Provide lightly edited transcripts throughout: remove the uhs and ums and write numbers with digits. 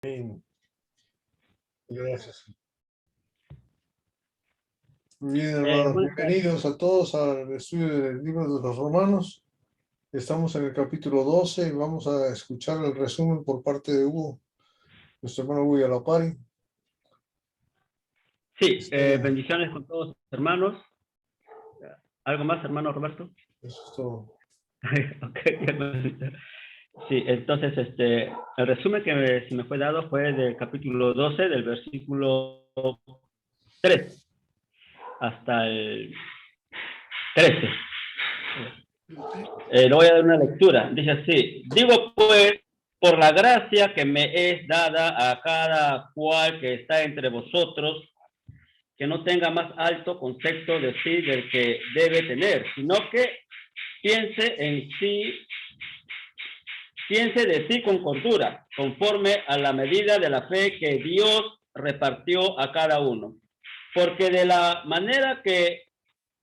Amén. Gracias. Muy bien, hermanos. Buenas tardes. Bienvenidos a todos al estudio del libro de los Romanos. Estamos en el capítulo 12 y vamos a escuchar el resumen por parte de Hugo, nuestro hermano Hugo Yalapari. Sí, bendiciones con todos hermanos. ¿Algo más, hermano Roberto? Eso es todo. Okay. Sí, entonces el resumen que se me fue dado fue del capítulo 12, del versículo 3 hasta el 13. Le voy a dar una lectura. Dice así: digo pues, por la gracia que me es dada a cada cual que está entre vosotros, que no tenga más alto concepto de sí del que debe tener, sino que piense de sí con cordura, conforme a la medida de la fe que Dios repartió a cada uno. Porque de la manera que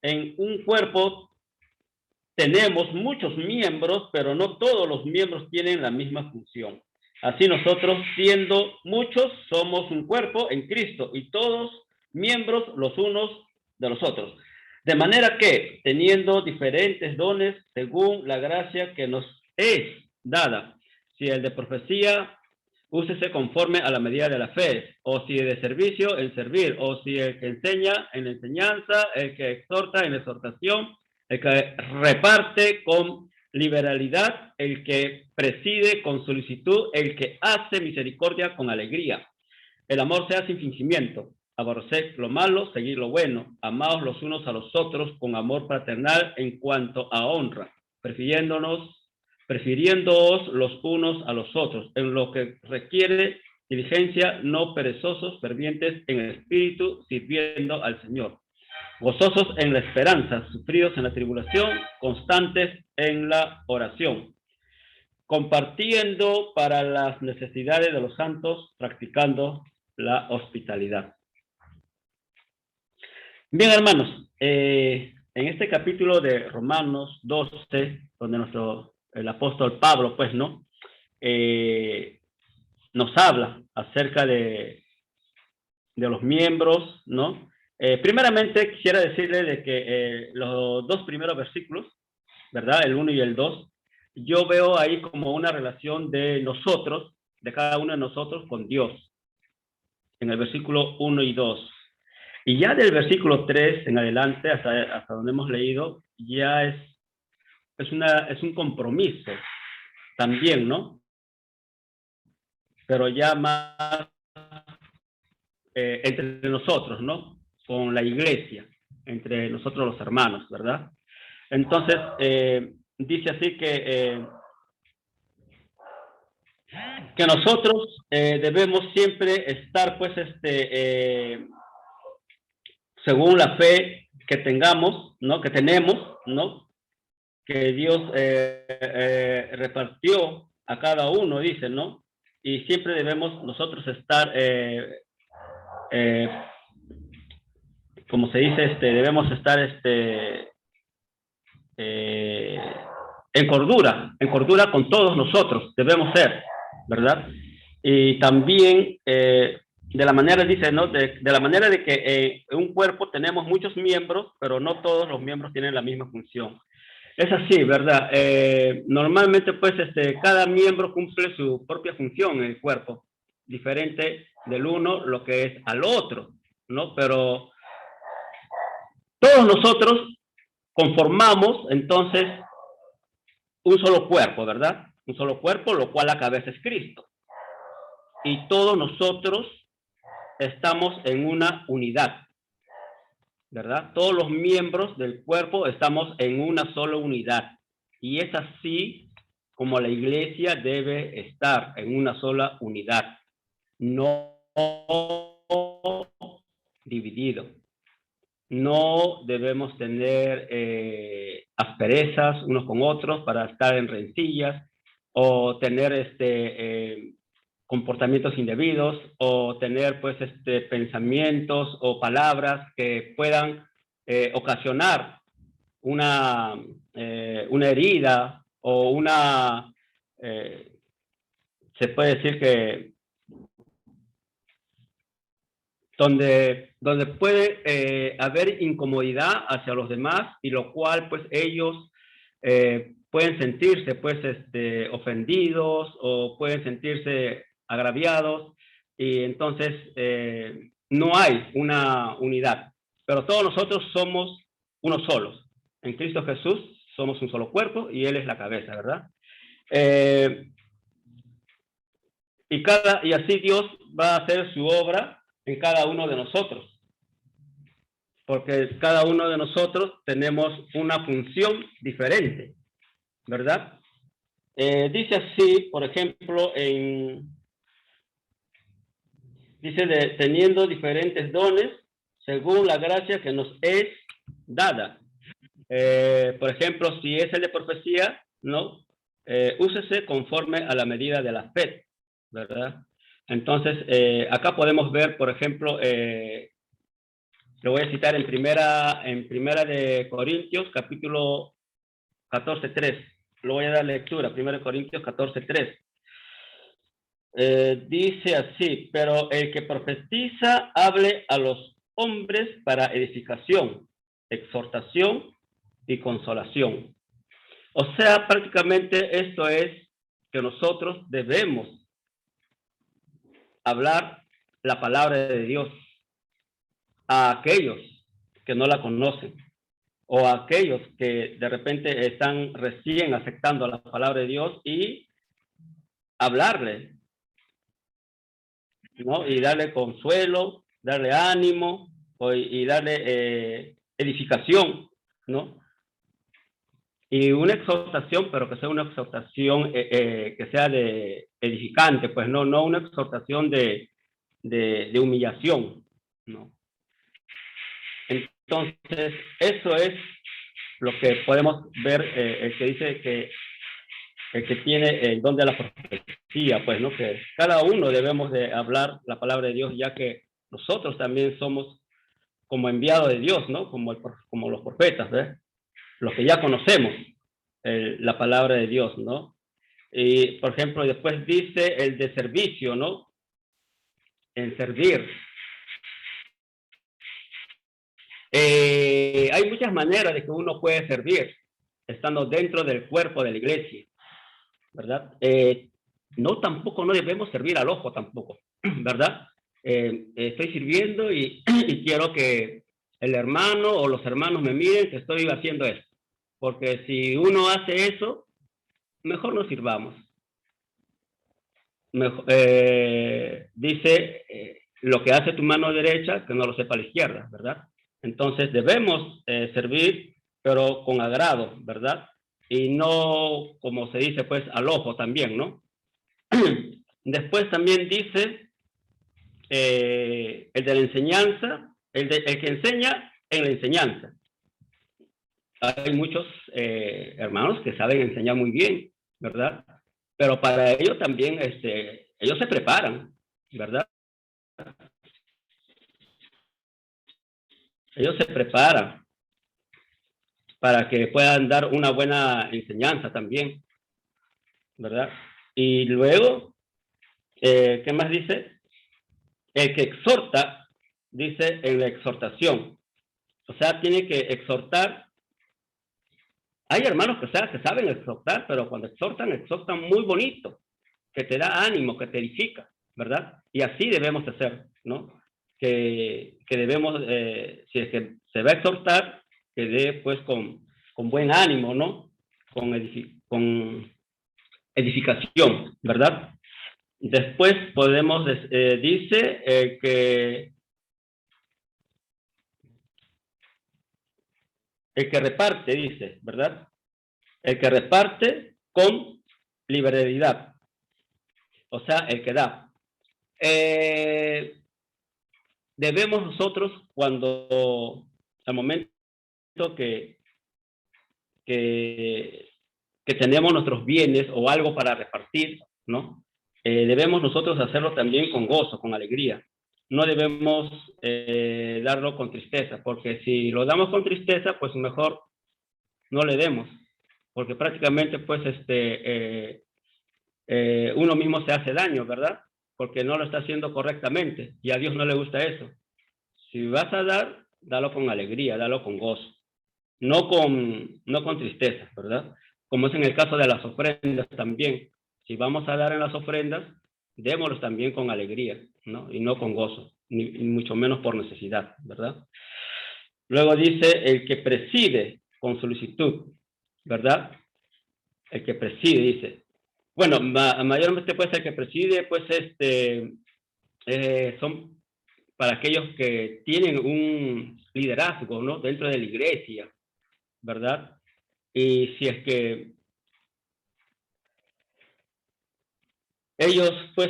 en un cuerpo tenemos muchos miembros, pero no todos los miembros tienen la misma función. Así nosotros, siendo muchos, somos un cuerpo en Cristo y todos miembros los unos de los otros. De manera que, teniendo diferentes dones según la gracia que nos es dada, si el de profecía, úsese conforme a la medida de la fe, o si de servicio, en servir, o si el que enseña, en enseñanza, el que exhorta, en exhortación, el que reparte con liberalidad, el que preside con solicitud, el que hace misericordia con alegría. El amor sea sin fingimiento, aborreced lo malo, seguid lo bueno, amaos los unos a los otros con amor fraternal en cuanto a honra, prefiriéndoos los unos a los otros, en lo que requiere diligencia, no perezosos, fervientes en el espíritu, sirviendo al Señor. Gozosos en la esperanza, sufridos en la tribulación, constantes en la oración, compartiendo para las necesidades de los santos, practicando la hospitalidad. Bien, hermanos, en este capítulo de Romanos 12, donde el apóstol Pablo, pues, ¿no? Nos habla acerca de los miembros, ¿no? Primeramente quisiera decirle de que los dos primeros versículos, ¿verdad? El 1 y el 2, yo veo ahí como una relación de nosotros, de cada uno de nosotros con Dios, en el versículo 1 y 2. Y ya del versículo 3 en adelante, hasta donde hemos leído, ya es un compromiso también, ¿no? Pero ya más entre nosotros, ¿no? Con la iglesia, entre nosotros los hermanos, ¿verdad? Entonces, dice así que nosotros debemos siempre estar, pues, según la fe que tengamos, ¿no? Que tenemos, ¿no? Que Dios repartió a cada uno, dice, ¿no? Y siempre debemos nosotros estar, como se dice, debemos estar, en cordura con todos nosotros, debemos ser, ¿verdad? Y también, de la manera, dice, ¿no? De la manera de que en un cuerpo tenemos muchos miembros, pero no todos los miembros tienen la misma función. Es así, ¿verdad? Normalmente, pues, cada miembro cumple su propia función en el cuerpo, diferente del uno lo que es al otro, ¿no? Pero todos nosotros conformamos, entonces, un solo cuerpo, ¿verdad? Un solo cuerpo, lo cual la cabeza es Cristo. Y todos nosotros estamos en una unidad, ¿verdad? Todos los miembros del cuerpo estamos en una sola unidad. Y es así como la iglesia debe estar, en una sola unidad, no dividido. No debemos tener asperezas unos con otros para estar en rencillas o tener comportamientos indebidos o tener, pues, pensamientos o palabras que puedan ocasionar una herida o se puede decir que donde puede haber incomodidad hacia los demás, y lo cual pues ellos pueden sentirse pues ofendidos o pueden sentirse agraviados, y entonces no hay una unidad. Pero todos nosotros somos unos solos. En Cristo Jesús somos un solo cuerpo y Él es la cabeza, ¿verdad? Y así Dios va a hacer su obra en cada uno de nosotros, porque cada uno de nosotros tenemos una función diferente, ¿verdad? Dice así, por ejemplo, dice teniendo diferentes dones según la gracia que nos es dada. Por ejemplo, si es el de profecía, ¿no? Úsese conforme a la medida de la fe, ¿verdad? Entonces, acá podemos ver, por ejemplo, lo voy a citar en primera de Corintios, capítulo 14:3. Lo voy a dar lectura, 1 Corintios 14:3. Dice así: pero el que profetiza hable a los hombres para edificación, exhortación y consolación. O sea, prácticamente esto es que nosotros debemos hablar la palabra de Dios a aquellos que no la conocen, o a aquellos que de repente están recién aceptando la palabra de Dios, y hablarle, ¿no? Y darle consuelo, darle ánimo, y darle edificación, ¿no? Y una exhortación, pero que sea una exhortación que sea de edificante, pues no una exhortación de humillación, ¿no? Entonces, eso es lo que podemos ver, el que dice que el que tiene el don de la profecía, pues, ¿no? Que cada uno debemos de hablar la palabra de Dios, ya que nosotros también somos como enviados de Dios, ¿no? Como los profetas, ¿ves? Los que ya conocemos la palabra de Dios, ¿no? Y, por ejemplo, después dice el de servicio, ¿no? En servir. Hay muchas maneras de que uno puede servir estando dentro del cuerpo de la iglesia, ¿verdad? Tampoco no debemos servir al ojo tampoco, ¿verdad? Estoy sirviendo y quiero que el hermano o los hermanos me miren que estoy haciendo esto, porque si uno hace eso, mejor no sirvamos. Dice lo que hace tu mano derecha, que no lo sepa la izquierda, ¿verdad? Entonces debemos servir, pero con agrado, ¿verdad? Y no, como se dice, pues al ojo también, ¿no? Después también dice el de la enseñanza, el que enseña en la enseñanza. Hay muchos hermanos que saben enseñar muy bien, ¿verdad? Pero para ello también ellos se preparan, ¿verdad? Ellos se preparan para que puedan dar una buena enseñanza también, ¿verdad? Y luego, ¿qué más dice? El que exhorta, dice en la exhortación. O sea, tiene que exhortar. Hay hermanos que saben exhortar, pero cuando exhortan muy bonito, que te da ánimo, que te edifica, ¿verdad? Y así debemos hacer, ¿no? Que debemos, si es que se va a exhortar, que dé pues con buen ánimo, ¿no? Con edificación, ¿verdad? Después podemos, dice que el que reparte, dice, ¿verdad? El que reparte con liberalidad. O sea, el que da. Debemos nosotros, cuando al momento que tenemos nuestros bienes o algo para repartir, ¿no? Debemos nosotros hacerlo también con gozo, con alegría. No debemos darlo con tristeza, porque si lo damos con tristeza, pues mejor no le demos, porque prácticamente pues uno mismo se hace daño, ¿verdad? Porque no lo está haciendo correctamente y a Dios no le gusta eso. Si vas a dar, dalo con alegría, dalo con gozo, no con tristeza, ¿verdad? Como es en el caso de las ofrendas también. Si vamos a dar en las ofrendas, démoslos también con alegría, ¿no? Y no con gozo, ni mucho menos por necesidad, ¿verdad? Luego dice el que preside con solicitud, ¿verdad? El que preside, dice. Bueno, mayormente pues el que preside, pues son para aquellos que tienen un liderazgo, ¿no? Dentro de la iglesia, ¿verdad? Y si es que ellos pues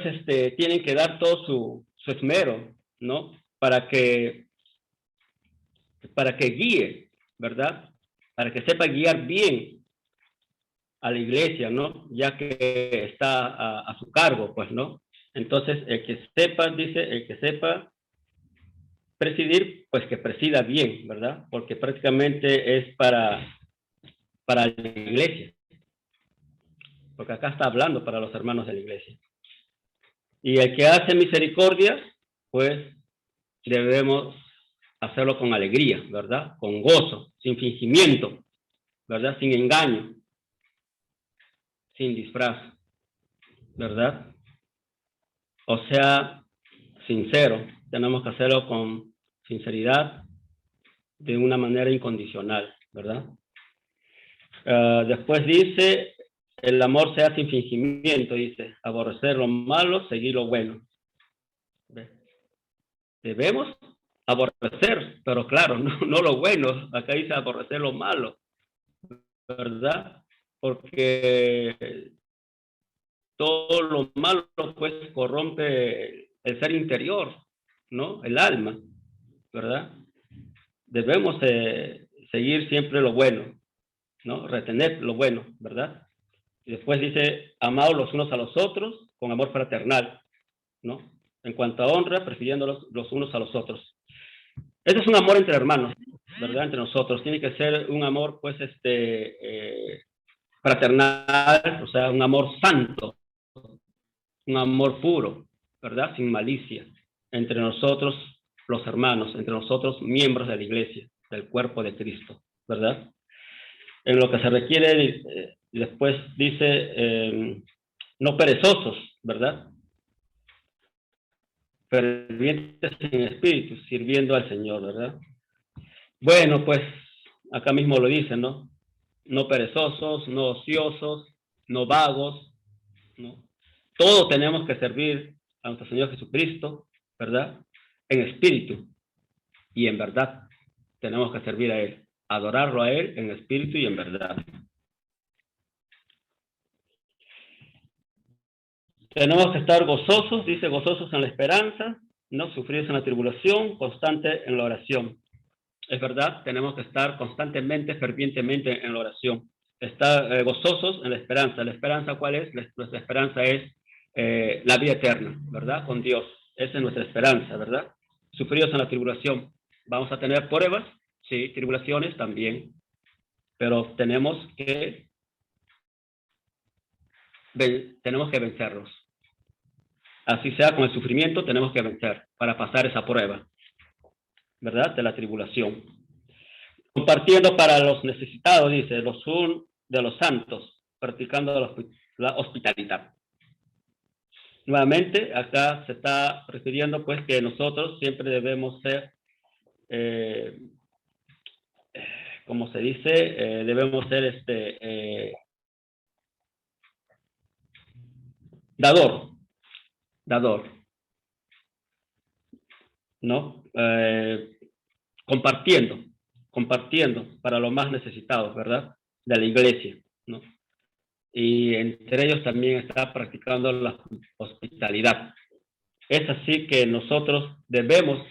tienen que dar todo su esmero, ¿no? Para que guíe, ¿verdad? Para que sepa guiar bien a la iglesia, ¿no? Ya que está a su cargo, pues, ¿no? Entonces, el que sepa, dice, el que sepa presidir, pues que presida bien, ¿verdad? Porque prácticamente es para la iglesia. Porque acá está hablando para los hermanos de la iglesia. Y el que hace misericordia, pues debemos hacerlo con alegría, ¿verdad? Con gozo, sin fingimiento, ¿verdad? Sin engaño, sin disfraz, ¿verdad? O sea, sincero. Tenemos que hacerlo con sinceridad, de una manera incondicional, ¿verdad? Después dice, el amor sea sin fingimiento, dice, aborrecer lo malo, seguir lo bueno. ¿Ve? Debemos aborrecer, pero claro, no lo bueno. Acá dice aborrecer lo malo, ¿verdad? Porque todo lo malo pues corrompe el ser interior, ¿no? El alma, ¿verdad? Debemos seguir siempre lo bueno, ¿no? Retener lo bueno, ¿verdad? Y después dice, amaos los unos a los otros con amor fraternal, ¿no? En cuanto a honra, prefiriendo los unos a los otros. Ese es un amor entre hermanos, ¿verdad? Entre nosotros. Tiene que ser un amor, pues, fraternal, o sea, un amor santo, un amor puro, ¿verdad? Sin malicia, entre nosotros, los hermanos, entre nosotros, miembros de la iglesia, del cuerpo de Cristo, ¿verdad? En lo que se requiere, después dice, no perezosos, ¿verdad? Fervientes en espíritu, sirviendo al Señor, ¿verdad? Bueno, pues acá mismo lo dice, ¿no? No perezosos, no ociosos, no vagos, ¿no? Todos tenemos que servir a nuestro Señor Jesucristo, ¿verdad? En espíritu y en verdad. Tenemos que servir a Él, adorarlo a Él en espíritu y en verdad. Tenemos que estar gozosos, dice, gozosos en la esperanza, no sufridos en la tribulación, constante en la oración. Es verdad, tenemos que estar constantemente, fervientemente en la oración. Estar gozosos en la esperanza. ¿La esperanza cuál es? Nuestra esperanza es la vida eterna, ¿verdad? Con Dios. Esa es nuestra esperanza, ¿verdad? Sufridos en la tribulación. ¿Vamos a tener pruebas? Sí, tribulaciones también. Pero tenemos que vencerlos. Así sea con el sufrimiento, tenemos que vencer para pasar esa prueba, ¿verdad? De la tribulación. Compartiendo para los necesitados, dice, los de los santos, practicando la hospitalidad. Nuevamente, acá se está refiriendo pues que nosotros siempre debemos ser, como se dice, debemos ser dador, ¿no? Compartiendo para los más necesitados, ¿verdad? De la iglesia, ¿no? Y entre ellos también está practicando la hospitalidad. Es así que nosotros debemos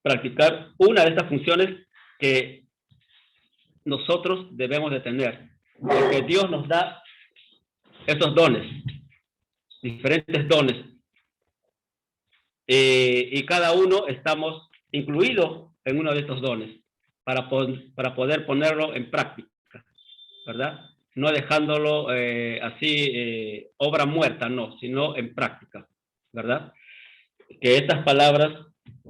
practicar una de estas funciones que nosotros debemos de tener, porque Dios nos da esos dones, diferentes dones, y cada uno estamos incluidos en uno de estos dones para poder ponerlo en práctica, ¿verdad? No dejándolo así obra muerta, no, sino en práctica, ¿verdad? que estas palabras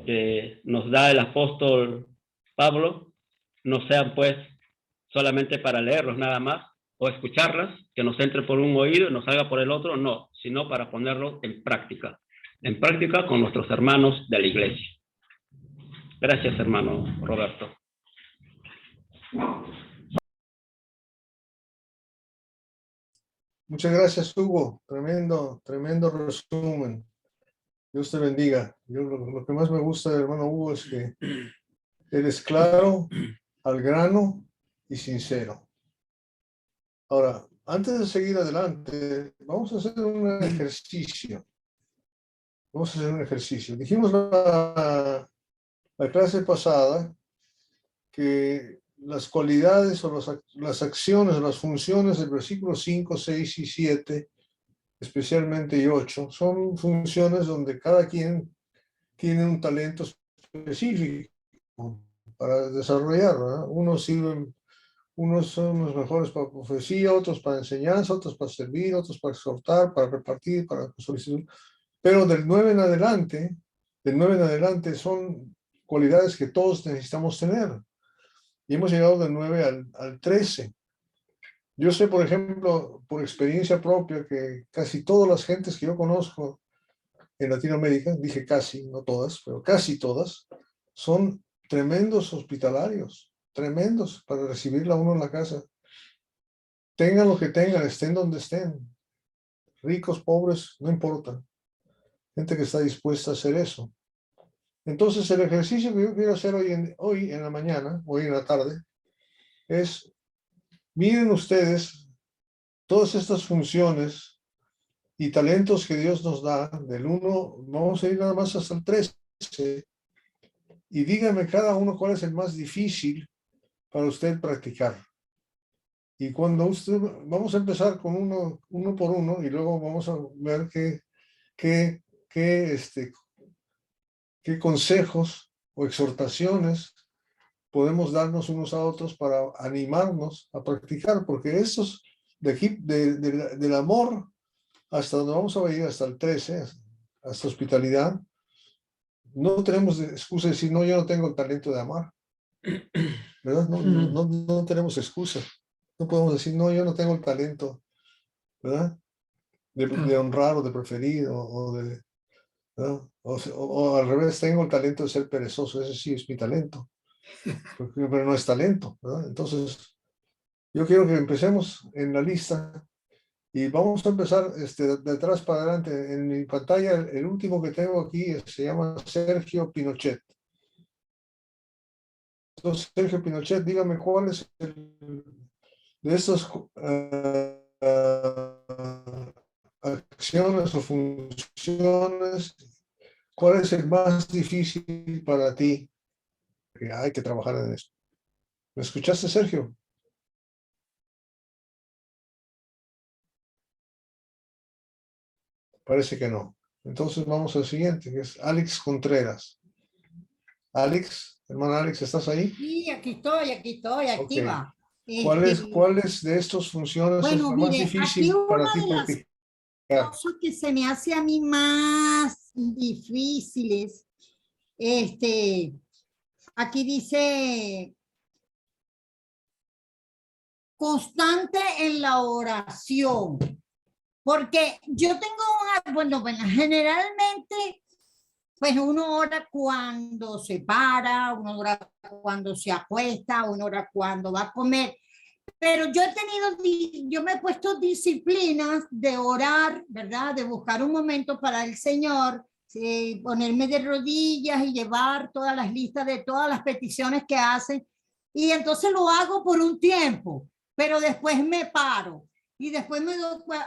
que nos da el apóstol Pablo no sean pues solamente para leerlos nada más o escucharlas, que nos entre por un oído y nos salga por el otro, no, sino para ponerlo en práctica con nuestros hermanos de la iglesia. Gracias, hermano Roberto. Muchas gracias, Hugo. Tremendo resumen. Dios te bendiga. Yo, lo que más me gusta, hermano Hugo, es que eres claro, al grano y sincero. Ahora, antes de seguir adelante, vamos a hacer un ejercicio. Dijimos la clase pasada que las cualidades o las acciones o las funciones del versículo 5, 6 y 7, especialmente y 8, son funciones donde cada quien tiene un talento específico para desarrollar, ¿verdad? Unos son los mejores para profecía, otros para enseñanza, otros para servir, otros para exhortar, para repartir, para solicitar. Pero del 9 en adelante son cualidades que todos necesitamos tener. Y hemos llegado del 9 al 13. Yo sé, por ejemplo, por experiencia propia, que casi todas las gentes que yo conozco en Latinoamérica, dije casi, no todas, pero casi todas, son tremendos hospitalarios, tremendos para recibirla a uno en la casa. Tengan lo que tengan, estén donde estén, ricos, pobres, no importa. Gente que está dispuesta a hacer eso. Entonces, el ejercicio que yo quiero hacer hoy en la mañana, hoy en la tarde, es, miren ustedes todas estas funciones y talentos que Dios nos da, del 1, vamos a ir nada más hasta el 13, y díganme cada uno cuál es el más difícil para usted practicar. Y cuando vamos a empezar con uno por uno, y luego vamos a ver qué consejos o exhortaciones podemos darnos unos a otros para animarnos a practicar, porque estos del amor hasta donde vamos a ir, hasta el 13, hasta hospitalidad, no tenemos excusa de decir, no, yo no tengo el talento de amar, ¿verdad? No tenemos excusa. No podemos decir, no, yo no tengo el talento, ¿verdad? De honrar o de preferir, ¿verdad? O al revés, tengo el talento de ser perezoso, ese sí es mi talento, pero no es talento, ¿verdad? Entonces, yo quiero que empecemos en la lista y vamos a empezar de atrás para adelante. En mi pantalla, el último que tengo aquí se llama Sergio Pinochet. Entonces, Sergio Pinochet, dígame cuál es de estas acciones o funciones, cuál es el más difícil para ti. Que hay que trabajar en esto. ¿Me escuchaste, Sergio? Parece que no. Entonces vamos al siguiente, que es Alex Contreras. Alex, hermano Alex, ¿estás ahí? Sí, aquí estoy, activa. Okay. ¿Cuáles de estas funciones es la más difícil para ti practicar? Cosas que se me hace a mí más difíciles, aquí dice constante en la oración, porque yo tengo bueno, generalmente pues uno ora cuando se para, uno ora cuando se acuesta, uno ora cuando va a comer. Pero yo me he puesto disciplinas de orar, ¿verdad? De buscar un momento para el Señor, ponerme de rodillas y llevar todas las listas de todas las peticiones que hacen. Y entonces lo hago por un tiempo, pero después me paro. Y después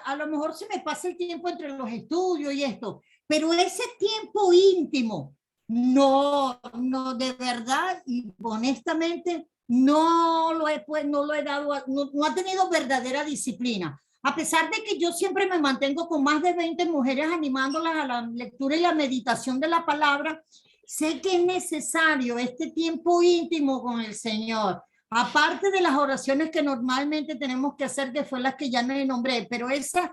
a lo mejor se me pasa el tiempo entre los estudios y esto. Pero ese tiempo íntimo, no, de verdad y honestamente, no lo he dado, no ha tenido verdadera disciplina. A pesar de que yo siempre me mantengo con más de 20 mujeres animándolas a la lectura y la meditación de la palabra, sé que es necesario este tiempo íntimo con el Señor. Aparte de las oraciones que normalmente tenemos que hacer, que fue las que ya me nombré, pero ese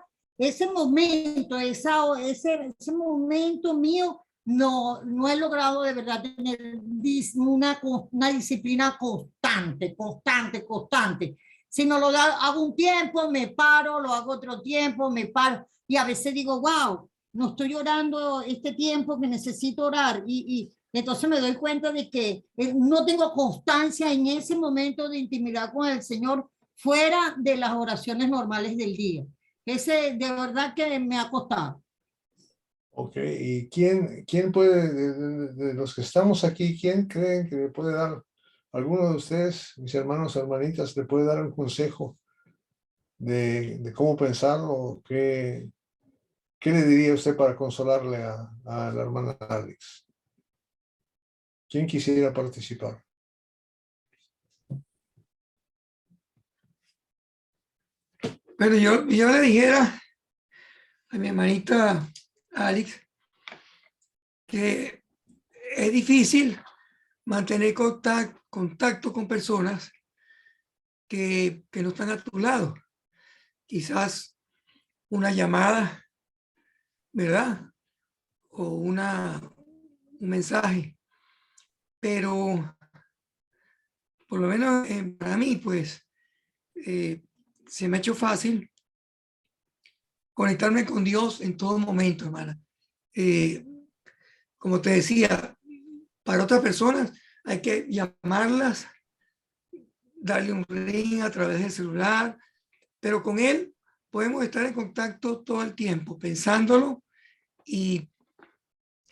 momento, ese momento mío no he logrado de verdad tener una disciplina constante, sino hago un tiempo, me paro, lo hago otro tiempo, me paro, y a veces digo, wow, no estoy orando este tiempo que necesito orar, y entonces me doy cuenta de que no tengo constancia en ese momento de intimidad con el Señor fuera de las oraciones normales del día. Ese de verdad que me ha costado. Ok, ¿y quién puede, de los que estamos aquí, quién creen que le puede dar, alguno de ustedes, mis hermanos, hermanitas, le puede dar un consejo de cómo pensarlo? ¿Qué le diría usted para consolarle a la hermana Alex? ¿Quién quisiera participar? Pero yo le dijera a mi hermanita Alex que es difícil mantener contacto con personas que no están a tu lado. Quizás una llamada, ¿verdad? O un mensaje. Pero por lo menos para mí, pues, se me ha hecho fácil conectarme con Dios en todo momento, hermana. Como te decía, para otras personas hay que llamarlas, darle un ring a través del celular, pero con Él podemos estar en contacto todo el tiempo, pensándolo y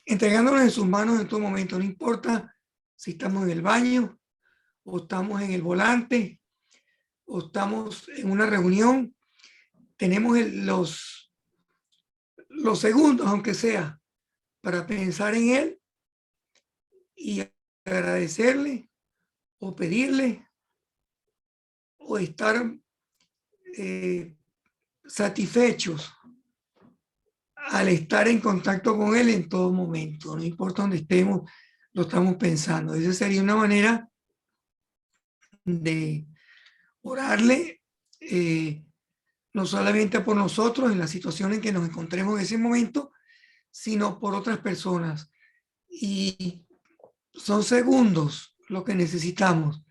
entregándolo en sus manos en todo momento. No importa si estamos en el baño o estamos en el volante o estamos en una reunión, tenemos los segundos, aunque sea, para pensar en Él y agradecerle o pedirle o estar satisfechos al estar en contacto con Él en todo momento. No importa dónde estemos, lo estamos pensando. Esa sería una manera de orarle, no solamente por nosotros en la situación en que nos encontremos en ese momento, sino por otras personas. Y son segundos lo que necesitamos.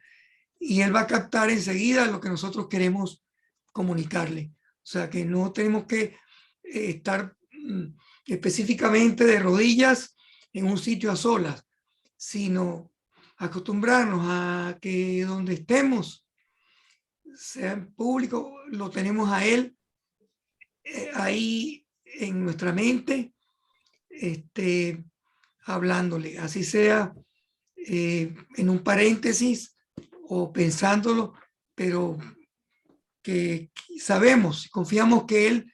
Y Él va a captar enseguida lo que nosotros queremos comunicarle. O sea que no tenemos que estar específicamente de rodillas en un sitio a solas, sino acostumbrarnos a que donde estemos, sea en público, lo tenemos a Él ahí en nuestra mente, hablándole, así sea en un paréntesis o pensándolo, pero que sabemos, confiamos que Él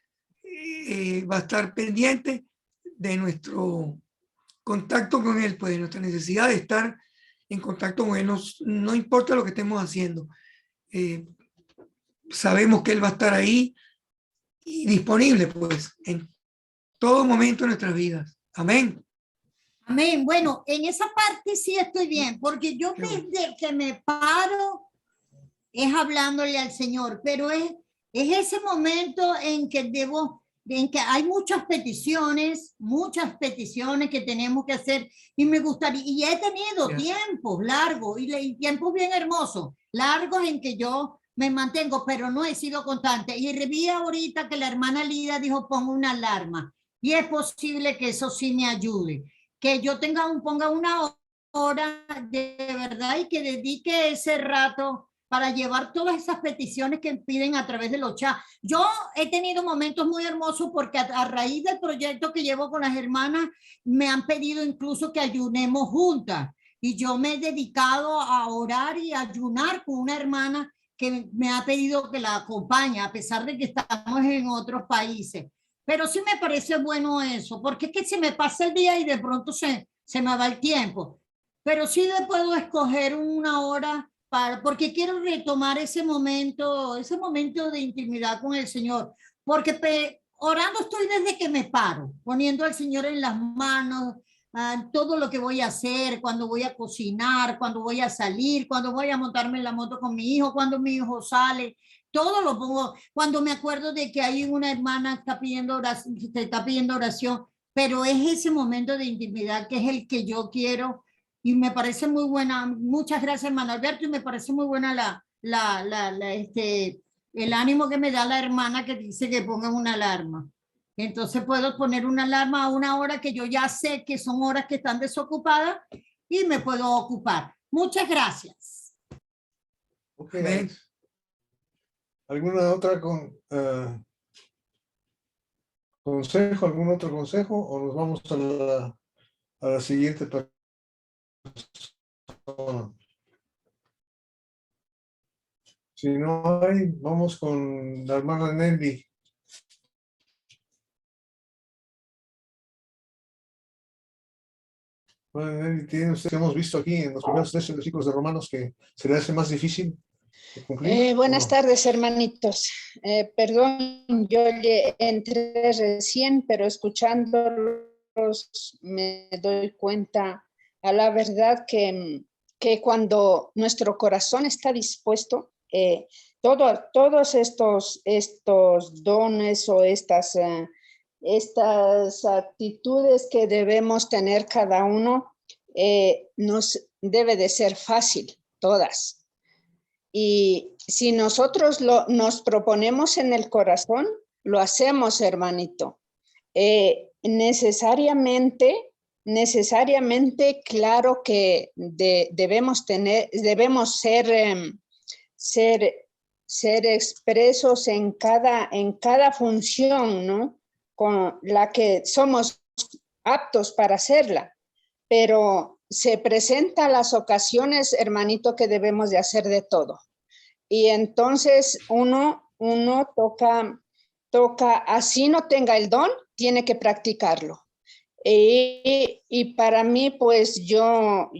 va a estar pendiente de nuestro contacto con Él, pues de nuestra necesidad de estar en contacto con Él, no importa lo que estemos haciendo. Sabemos que Él va a estar ahí y disponible, pues, en todo momento de nuestras vidas. Amén. Amén. Bueno, en esa parte sí estoy bien, porque yo desde que me paro es hablándole al Señor, pero es ese momento en que hay muchas peticiones que tenemos que hacer, y me gustaría, y he tenido tiempos largos y tiempos bien hermosos, largos en que yo me mantengo, pero no he sido constante. Y vi ahorita que la hermana Lida dijo, pongo una alarma, y es posible que eso sí me ayude, que yo ponga una hora de verdad y que dedique ese rato para llevar todas esas peticiones que piden a través de los chats. Yo he tenido momentos muy hermosos porque a raíz del proyecto que llevo con las hermanas, me han pedido incluso que ayunemos juntas. Y yo me he dedicado a orar y a ayunar con una hermana que me ha pedido que la acompañe, a pesar de que estamos en otros países. Pero sí me parece bueno eso, porque es que se me pasa el día y de pronto se me va el tiempo. Pero sí puedo escoger una hora porque quiero retomar ese momento de intimidad con el Señor, porque orando estoy desde que me paro, poniendo al Señor en las manos, todo lo que voy a hacer, cuando voy a cocinar, cuando voy a salir, cuando voy a montarme en la moto con mi hijo, cuando mi hijo sale, todo lo pongo. Cuando me acuerdo de que hay una hermana que está pidiendo oración, pero es ese momento de intimidad que es el que yo quiero y me parece muy buena. Muchas gracias, hermano Alberto, y me parece muy buena el ánimo que me da la hermana que dice que pongan una alarma. Entonces puedo poner una alarma a una hora que yo ya sé que son horas que están desocupadas y me puedo ocupar. Muchas gracias. Ok, Amén. Alex. ¿Alguna otra consejo, algún otro consejo o nos vamos a la siguiente persona? Si no hay, vamos con la hermana Nelly. Hermana Nelly, ¿tiene usted que hemos visto aquí en los primeros 13 versículos de Romanos que se le hace más difícil de cumplir? Buenas ¿O no? tardes, hermanitos. Perdón, yo entré recién, pero escuchándolos me doy cuenta a la verdad que cuando nuestro corazón está dispuesto, todos estos dones o estas actitudes que debemos tener cada uno, nos debe de ser fácil, todas. Y si nosotros nos proponemos en el corazón, lo hacemos, hermanito. Necesariamente, claro que debemos ser expresos en cada función, ¿no? Con la que somos aptos para hacerla. Pero se presentan las ocasiones, hermanito, que debemos de hacer de todo. Y entonces uno toca, así no tenga el don, tiene que practicarlo. Y para mí, pues yo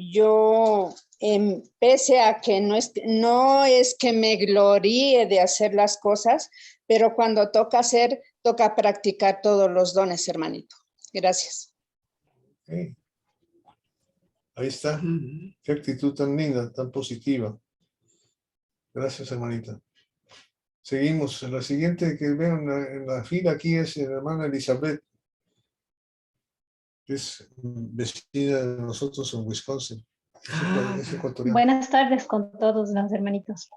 pese a que no es que me gloríe de hacer las cosas, pero cuando toca practicar todos los dones, hermanito. Gracias. Okay. Ahí está. Ujú. Qué actitud tan linda, tan positiva. Gracias, hermanita. Seguimos. La siguiente que veo en la fila aquí es la hermana Elizabeth, que es vecina de nosotros en Wisconsin. Es ecuatoriana. Buenas tardes con todos los hermanitos.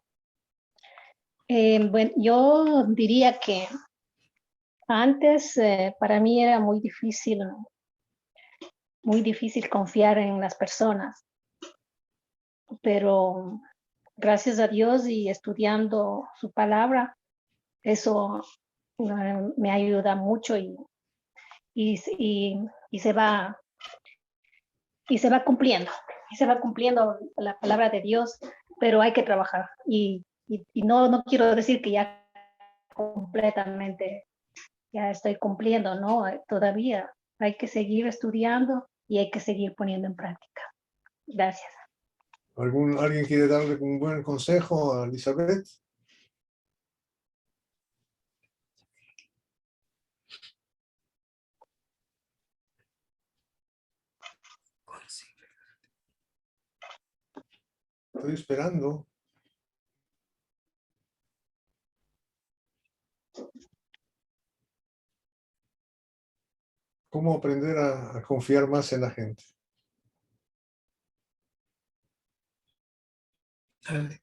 Bueno, yo diría que antes para mí era muy difícil confiar en las personas, pero gracias a Dios y estudiando su palabra, eso me ayuda mucho y se va cumpliendo. Y se va cumpliendo la palabra de Dios, pero hay que trabajar. Y no quiero decir que ya completamente ya estoy cumpliendo, no, todavía hay que seguir estudiando y hay que seguir poniendo en práctica. Gracias. ¿Alguien quiere darle un buen consejo a Elizabeth? Estoy esperando. ¿Cómo aprender a confiar más en la gente? Dale.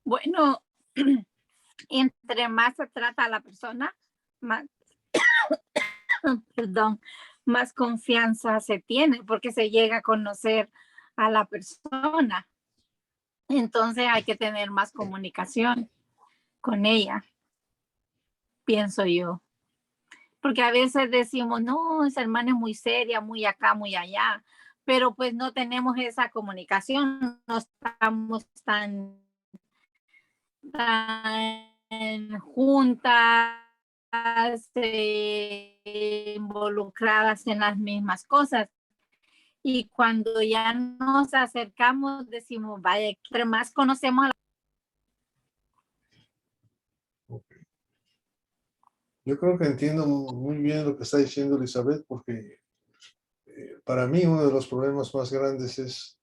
Bueno, entre más se trata a la persona, más, perdón, más confianza se tiene porque se llega a conocer a la persona. Entonces hay que tener más comunicación con ella, pienso yo. Porque a veces decimos, no, esa hermana es muy seria, muy acá, muy allá, pero pues no tenemos esa comunicación, no estamos tan juntas, involucradas en las mismas cosas. Y cuando ya nos acercamos, decimos, vaya, entre más conocemos a la... Okay. Yo creo que entiendo muy bien lo que está diciendo Elizabeth, porque para mí uno de los problemas más grandes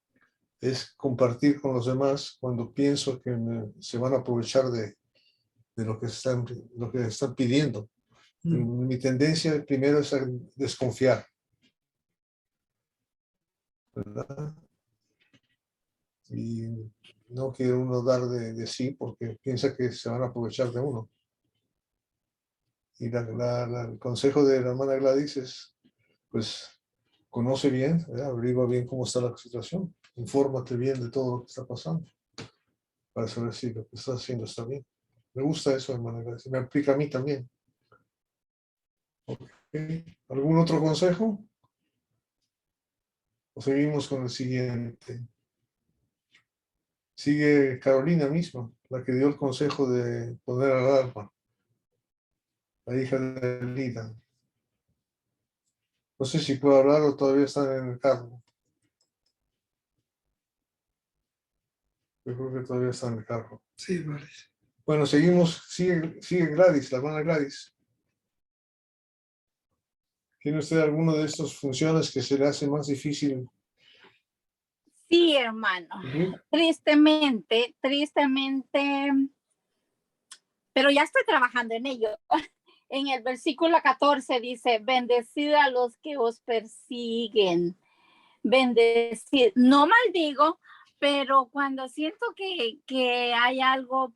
es compartir con los demás cuando pienso que se van a aprovechar de lo que están pidiendo. Mi tendencia primero es a desconfiar, ¿verdad? Y no quiere uno dar de sí porque piensa que se van a aprovechar de uno. Y el consejo de la hermana Gladys es, pues, conoce bien, ¿verdad? Averigua bien cómo está la situación, infórmate bien de todo lo que está pasando, para saber si lo que estás haciendo está bien. Me gusta eso, hermana Gladys, me aplica a mí también. Okay. ¿Algún otro consejo? ¿O seguimos con el siguiente? Sigue Carolina misma, la que dio el consejo de poner alarma, la hija de Lida. No sé si puedo hablar o todavía están en el carro. Yo creo que todavía están en el carro. Sí, vale. Bueno, seguimos, sigue Gladys, la hermana Gladys. ¿Tiene usted alguna de estas funciones que se le hace más difícil? Sí, hermano. Tristemente, pero ya estoy trabajando en ello. En el versículo 14 dice, bendecid a los que os persiguen. Bendecid, no maldigo, pero cuando siento que hay algo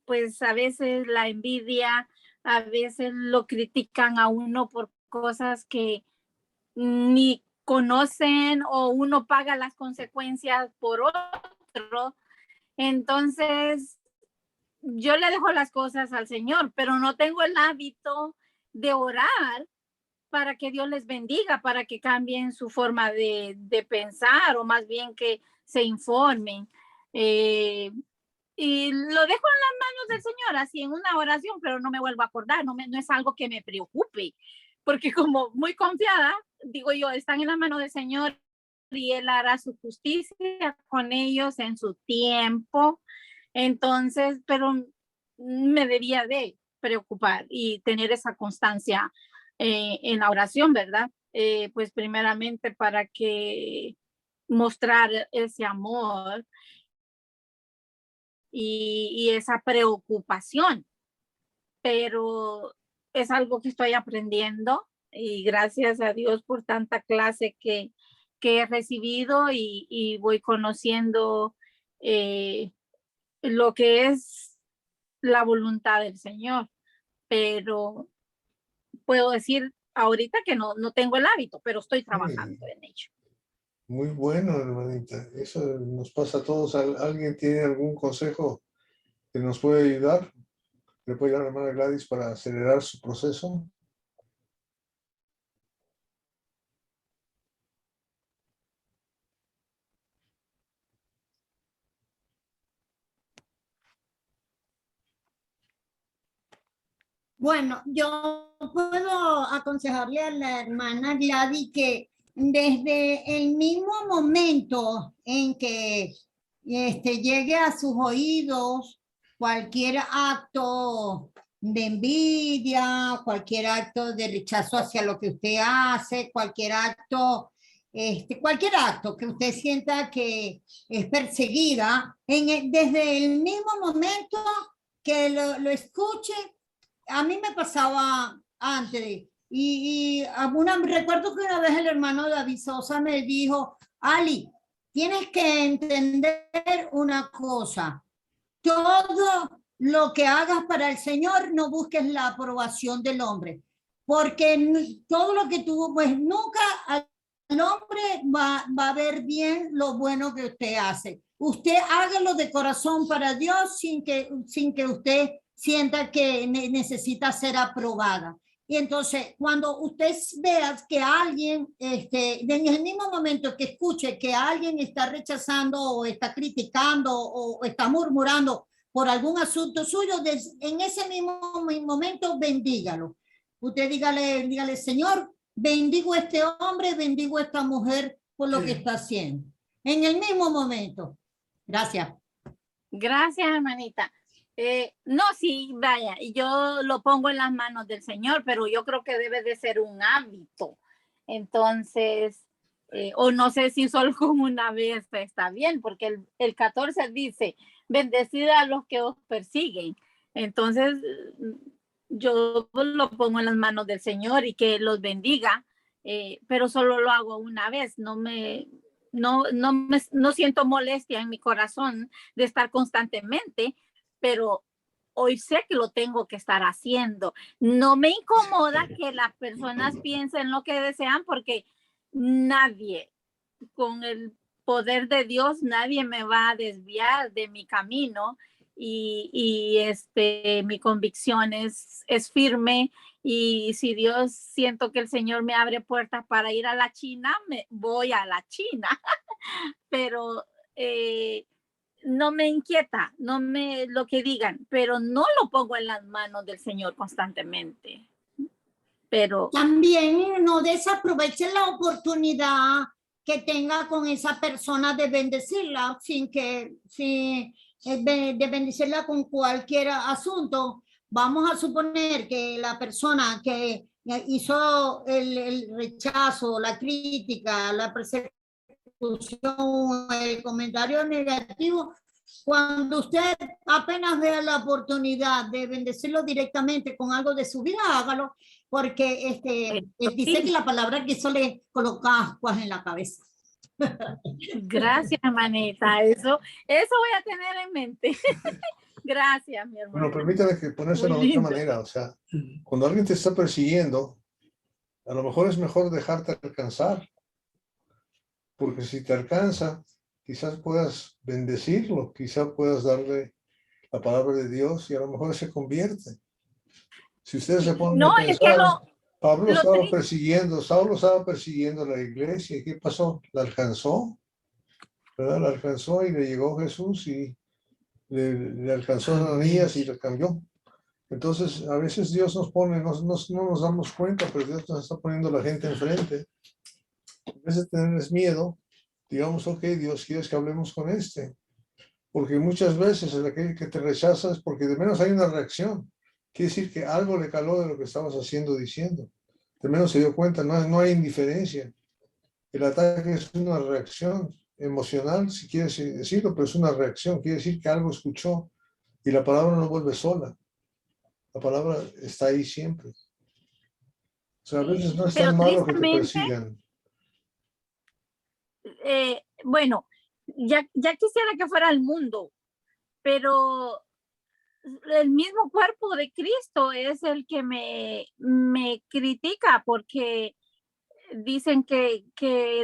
pues a veces la envidia, a veces lo critican a uno por cosas que ni conocen o uno paga las consecuencias por otro. Entonces, yo le dejo las cosas al Señor, pero no tengo el hábito de orar para que Dios les bendiga, para que cambien su forma de pensar o más bien que se informen. Y lo dejo en las manos del Señor, así en una oración, pero no me vuelvo a acordar, no es algo que me preocupe, porque como muy confiada, digo yo, están en las manos del Señor y Él hará su justicia con ellos en su tiempo. Entonces, pero me debía de preocupar y tener esa constancia en la oración, ¿verdad? Pues primeramente para que mostrar ese amor y esa preocupación, pero es algo que estoy aprendiendo y gracias a Dios por tanta clase que he recibido y voy conociendo lo que es la voluntad del Señor, pero puedo decir ahorita que no tengo el hábito, pero estoy trabajando en ello. Muy bueno, hermanita. Eso nos pasa a todos. ¿Alguien tiene algún consejo que nos puede ayudar? ¿Le puede ayudar a la hermana Gladys para acelerar su proceso? Bueno, yo puedo aconsejarle a la hermana Gladys que desde el mismo momento en que llegue a sus oídos cualquier acto de envidia, cualquier acto de rechazo hacia lo que usted hace, cualquier acto que usted sienta que es perseguida, desde el mismo momento que lo escuche. A mí me pasaba antes y recuerdo que una vez el hermano David Sosa me dijo, Ali, tienes que entender una cosa, todo lo que hagas para el Señor no busques la aprobación del hombre, porque todo lo que tú, pues nunca al hombre va a ver bien lo bueno que usted hace. Usted hágalo de corazón para Dios sin que usted sienta que necesita ser aprobada. Y entonces, cuando usted vea que alguien, en el mismo momento que escuche que alguien está rechazando o está criticando o está murmurando por algún asunto suyo, en ese mismo momento bendígalo. Usted dígale, Señor, bendigo a este hombre, bendigo a esta mujer por lo que está haciendo. En el mismo momento. Gracias. Gracias, hermanita. No, sí, vaya, yo lo pongo en las manos del Señor, pero yo creo que debe de ser un hábito. Entonces, o no sé si solo con una vez está bien, porque el 14 dice, bendecid a los que os persiguen. Entonces, yo lo pongo en las manos del Señor y que los bendiga, pero solo lo hago una vez. No siento molestia en mi corazón de estar constantemente, pero hoy sé que lo tengo que estar haciendo. No me incomoda que las personas piensen lo que desean, porque nadie, con el poder de Dios, nadie me va a desviar de mi camino. Y mi convicción es firme, y si Dios, siento que el Señor me abre puertas para ir a la China, me voy a la China. Pero no me inquieta, lo que digan, pero no lo pongo en las manos del Señor constantemente. Pero también no desaproveche la oportunidad que tenga con esa persona de bendecirla, de bendecirla con cualquier asunto. Vamos a suponer que la persona que hizo el rechazo, la crítica, la persecución, el comentario negativo, cuando usted apenas vea la oportunidad de bendecirlo directamente con algo de su vida, hágalo, porque dice que la palabra que eso le coloca ascuas en la cabeza. gracias, hermanita, eso voy a tener en mente. Gracias, mi hermano. Bueno, permítame que ponérselo de otra manera. O sea, cuando alguien te está persiguiendo, a lo mejor es mejor dejarte alcanzar, porque si te alcanza, quizás puedas bendecirlo, quizás puedas darle la palabra de Dios y a lo mejor se convierte. Si ustedes se ponen a pensar, Saulo estaba persiguiendo a la iglesia. ¿Y qué pasó? La alcanzó, ¿verdad? La alcanzó y le llegó Jesús y le alcanzó a Ananías y le cambió. Entonces, a veces Dios nos pone, no nos damos cuenta, pero Dios nos está poniendo la gente enfrente. A veces tenemos miedo, digamos, ok, Dios, ¿quieres que hablemos con este? Porque muchas veces aquel que te rechaza es porque de menos hay una reacción. Quiere decir que algo le caló de lo que estabas haciendo, diciendo. De menos se dio cuenta, no hay indiferencia. El ataque es una reacción emocional, si quieres decirlo, pero es una reacción. Quiere decir que algo escuchó y la palabra no vuelve sola. La palabra está ahí siempre. O sea, a veces no es tan malo que te persigan. Bueno, ya quisiera que fuera el mundo, pero el mismo cuerpo de Cristo es el que me critica, porque dicen que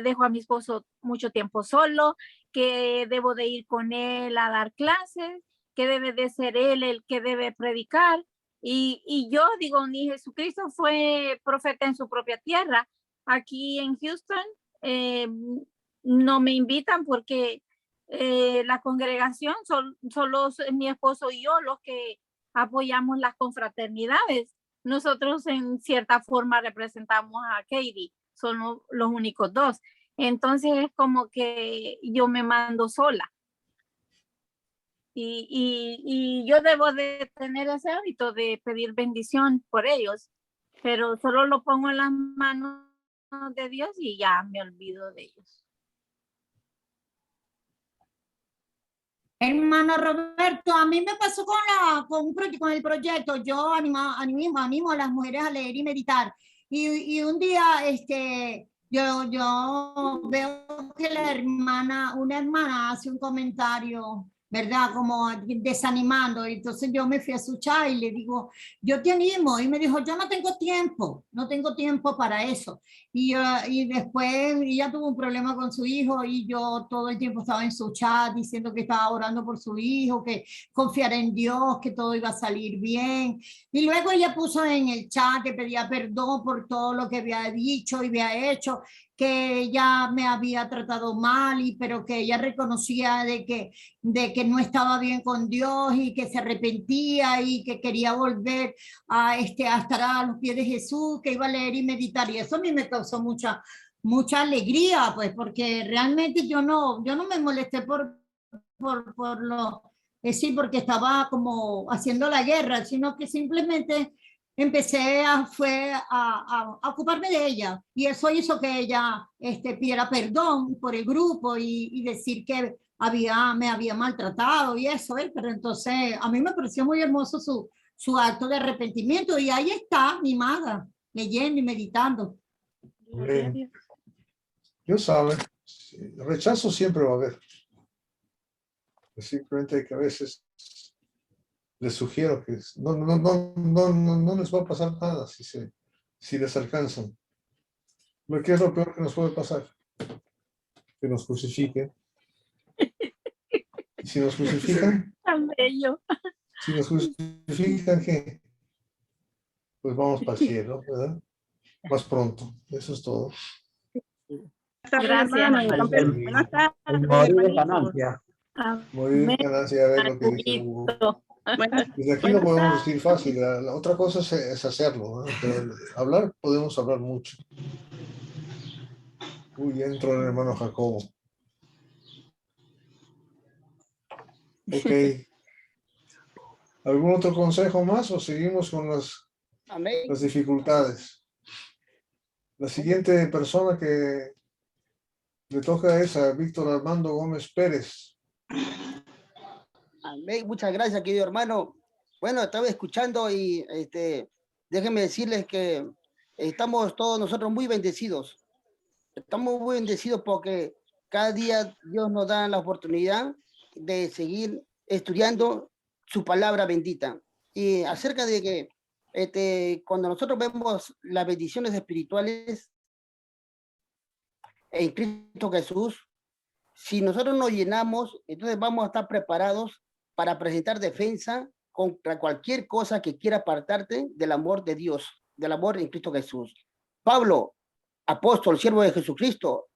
dejo a mi esposo mucho tiempo solo, que debo de ir con él a dar clases, que debe de ser él el que debe predicar. Y yo digo, ni Jesucristo fue profeta en su propia tierra. Aquí en Houston no me invitan porque la congregación solo mi esposo y yo los que apoyamos las confraternidades. Nosotros en cierta forma representamos a Katie, son los únicos dos. Entonces es como que yo me mando sola. Y yo debo de tener ese hábito de pedir bendición por ellos, pero solo lo pongo en las manos de Dios y ya me olvido de ellos. Hermano Roberto, a mí me pasó con el proyecto. Yo animo a las mujeres a leer y meditar. Y un día yo veo que una hermana hace un comentario, ¿verdad? Como desanimando. Entonces yo me fui a su chat y le digo, yo te animo. Y me dijo, yo no tengo tiempo para eso. Y después ella tuvo un problema con su hijo y yo todo el tiempo estaba en su chat diciendo que estaba orando por su hijo, que confiara en Dios, que todo iba a salir bien. Y luego ella puso en el chat que pedía perdón por todo lo que había dicho y había hecho, que ella me había tratado mal, pero que ella reconocía de que no estaba bien con Dios y que se arrepentía y que quería volver a estar a los pies de Jesús, que iba a leer y meditar. Y eso a mí me causó mucha alegría, pues, porque realmente yo no me molesté por sí, porque estaba como haciendo la guerra, sino que simplemente empecé a ocuparme de ella, y eso hizo que ella pidiera perdón por el grupo y decir que me había maltratado y eso, pero entonces a mí me pareció muy hermoso su acto de arrepentimiento. Y ahí está, mimada, leyendo y meditando. Bien. Dios sabe, rechazo siempre va a haber. Simplemente que a veces les sugiero que no les va a pasar nada si les alcanzan. Lo que es lo peor que nos puede pasar, que nos crucifiquen. Y si nos crucifican, Tan bello. ¿qué? Pues vamos para el cielo, ¿verdad? Más pronto, eso es todo. Gracias, hermano. Buenas tardes, Morir es hermanito. ganancia. Muy bien, ganancia, a ver lo que dice Hugo. Desde aquí lo podemos decir fácil, la otra cosa es hacerlo, ¿no? Pero hablar, podemos hablar mucho. Uy, ya entró el hermano Jacobo. Ok. ¿Algún otro consejo más o seguimos con las dificultades? La siguiente persona que le toca es a Víctor Armando Gómez Pérez. Amén. Muchas gracias, querido hermano. Bueno, estaba escuchando y déjenme decirles que estamos todos nosotros muy bendecidos. Estamos muy bendecidos porque cada día Dios nos da la oportunidad de seguir estudiando su palabra bendita. Y acerca de que cuando nosotros vemos las bendiciones espirituales en Cristo Jesús, si nosotros nos llenamos, entonces vamos a estar preparados para presentar defensa contra cualquier cosa que quiera apartarte del amor de Dios, del amor en Cristo Jesús. Pablo, apóstol, siervo de Jesucristo,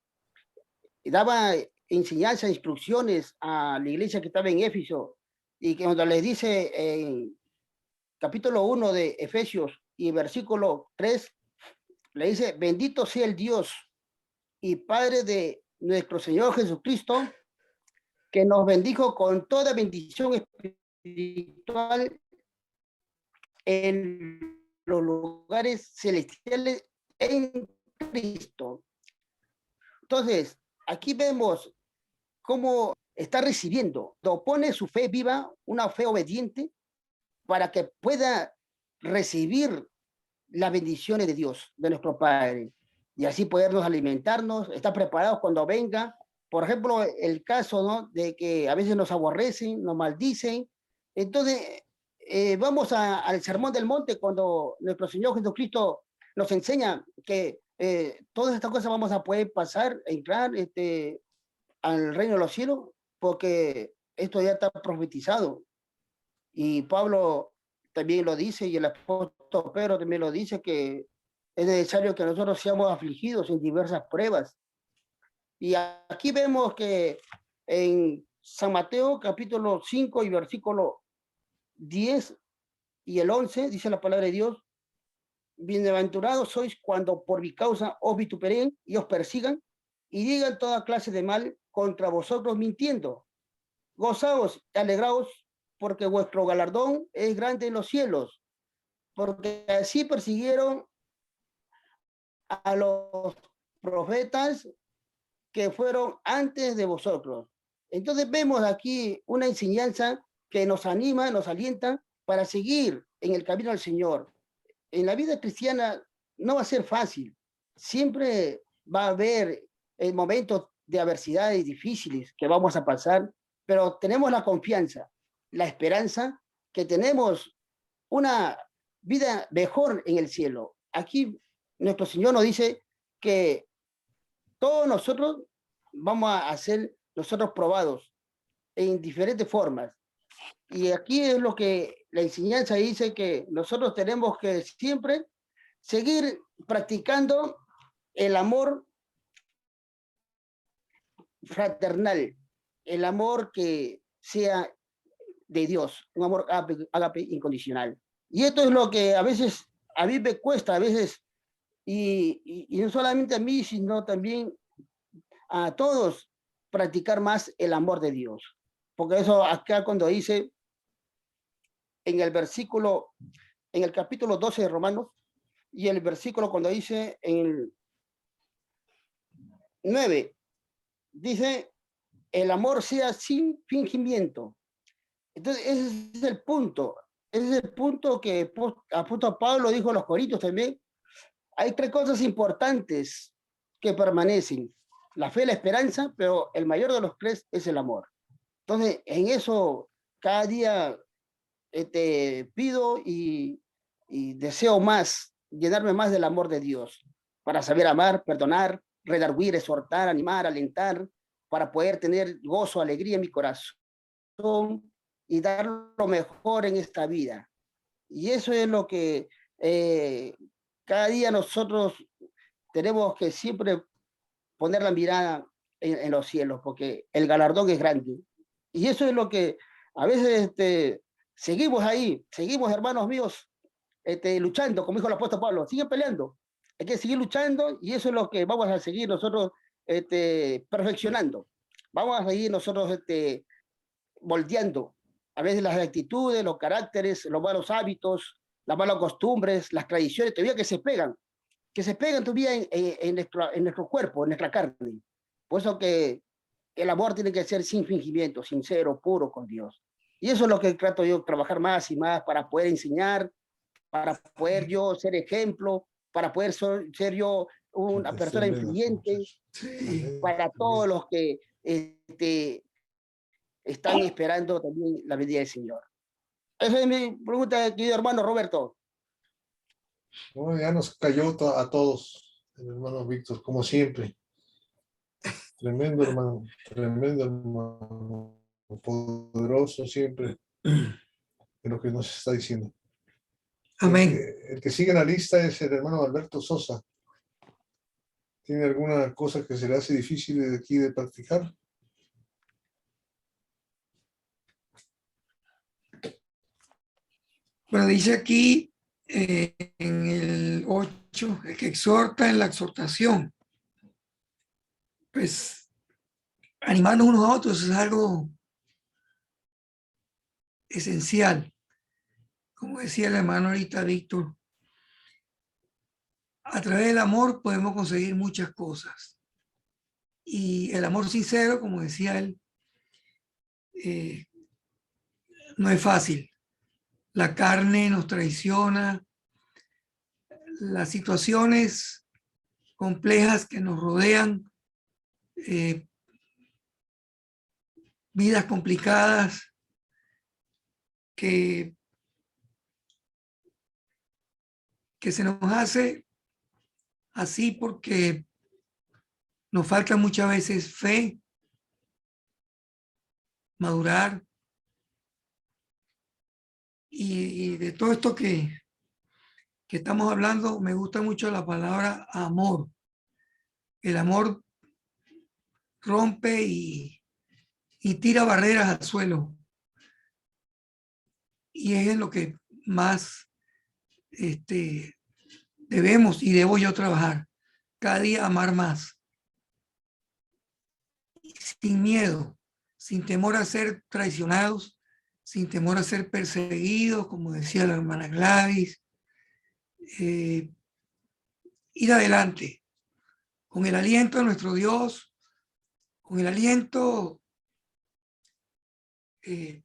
daba enseñanzas, instrucciones a la iglesia que estaba en Éfeso, y que cuando les dice en capítulo 1 de Efesios y versículo 3, le dice, bendito sea el Dios y Padre de nuestro Señor Jesucristo, que nos bendijo con toda bendición espiritual en los lugares celestiales en Cristo. Entonces, aquí vemos cómo está recibiendo, pone su fe viva, una fe obediente, para que pueda recibir las bendiciones de Dios, de nuestro Padre, y así podernos alimentarnos, estar preparados cuando venga. Por ejemplo, el caso, ¿no?, de que a veces nos aborrecen, nos maldicen. Entonces, vamos al Sermón del Monte, cuando nuestro Señor Jesucristo nos enseña que todas estas cosas vamos a poder pasar, entrar al reino de los cielos, porque esto ya está profetizado. Y Pablo también lo dice, y el apóstol Pedro también lo dice, que es necesario que nosotros seamos afligidos en diversas pruebas. Y aquí vemos que en San Mateo capítulo 5 y versículo 10 y el 11, dice la palabra de Dios, bienaventurados sois cuando por mi causa os vituperen y os persigan y digan toda clase de mal contra vosotros mintiendo. Gozaos y alegraos, porque vuestro galardón es grande en los cielos, porque así persiguieron a los profetas que fueron antes de vosotros. Entonces vemos aquí una enseñanza que nos anima, nos alienta para seguir en el camino del Señor. En la vida cristiana no va a ser fácil, siempre va a haber momentos de adversidades difíciles que vamos a pasar, pero tenemos la confianza, la esperanza que tenemos una vida mejor en el cielo. Aquí nuestro Señor nos dice que todos nosotros vamos a ser nosotros probados en diferentes formas. Y aquí es lo que la enseñanza dice, que nosotros tenemos que siempre seguir practicando el amor fraternal, el amor que sea de Dios, un amor ágape incondicional. Y esto es lo que a veces a mí me cuesta, a veces, y no solamente a mí, sino también a todos, practicar más el amor de Dios. Porque eso acá cuando dice en el versículo, en el capítulo 12 de Romanos, y el versículo cuando dice en el 9, dice, el amor sea sin fingimiento. Entonces ese es el punto. ese es el punto que apóstol Pablo dijo a los Corintios también. Hay 3 cosas importantes que permanecen. La fe, la esperanza, pero el mayor de los 3 es el amor. Entonces, en eso cada día pido y deseo más, llenarme más del amor de Dios, para saber amar, perdonar, redarguir, exhortar, animar, alentar, para poder tener gozo, alegría en mi corazón y dar lo mejor en esta vida. Y eso es lo que cada día nosotros tenemos que siempre poner la mirada en los cielos, porque el galardón es grande. Y eso es lo que a veces seguimos ahí, seguimos, hermanos míos, luchando, como dijo el apóstol Pablo, sigue peleando. Hay que seguir luchando y eso es lo que vamos a seguir nosotros perfeccionando. Vamos a seguir nosotros moldeando a veces las actitudes, los caracteres, los malos hábitos, las malas costumbres, las tradiciones, todavía que se pegan todavía en nuestro cuerpo, en nuestra carne. Por eso que el amor tiene que ser sin fingimiento, sincero, puro con Dios. Y eso es lo que trato yo de trabajar más y más para poder enseñar, para poder yo ser ejemplo, para poder ser yo una persona influyente para todos los que están esperando también la venida del Señor. Esa es mi pregunta, querido hermano Roberto. Bueno, ya nos cayó a todos, el hermano Víctor, como siempre. Tremendo hermano, poderoso siempre en lo que nos está diciendo. Amén. El que sigue en la lista es el hermano Alberto Sosa. ¿Tiene alguna cosa que se le hace difícil de aquí de practicar? Bueno, dice aquí en el 8, el que exhorta en la exhortación. Pues animarnos unos a otros es algo esencial. Como decía el hermano ahorita Víctor, a través del amor podemos conseguir muchas cosas. Y el amor sincero, como decía él, no es fácil. La carne nos traiciona, las situaciones complejas que nos rodean, vidas complicadas que se nos hace así porque nos falta muchas veces fe, madurar, y de todo esto que estamos hablando, me gusta mucho la palabra amor. El amor rompe y tira barreras al suelo. Y es en lo que más debemos y debo yo trabajar. Cada día amar más. Sin miedo, sin temor a ser traicionados, sin temor a ser perseguidos, como decía la hermana Gladys. Ir adelante con el aliento de nuestro Dios, con el aliento de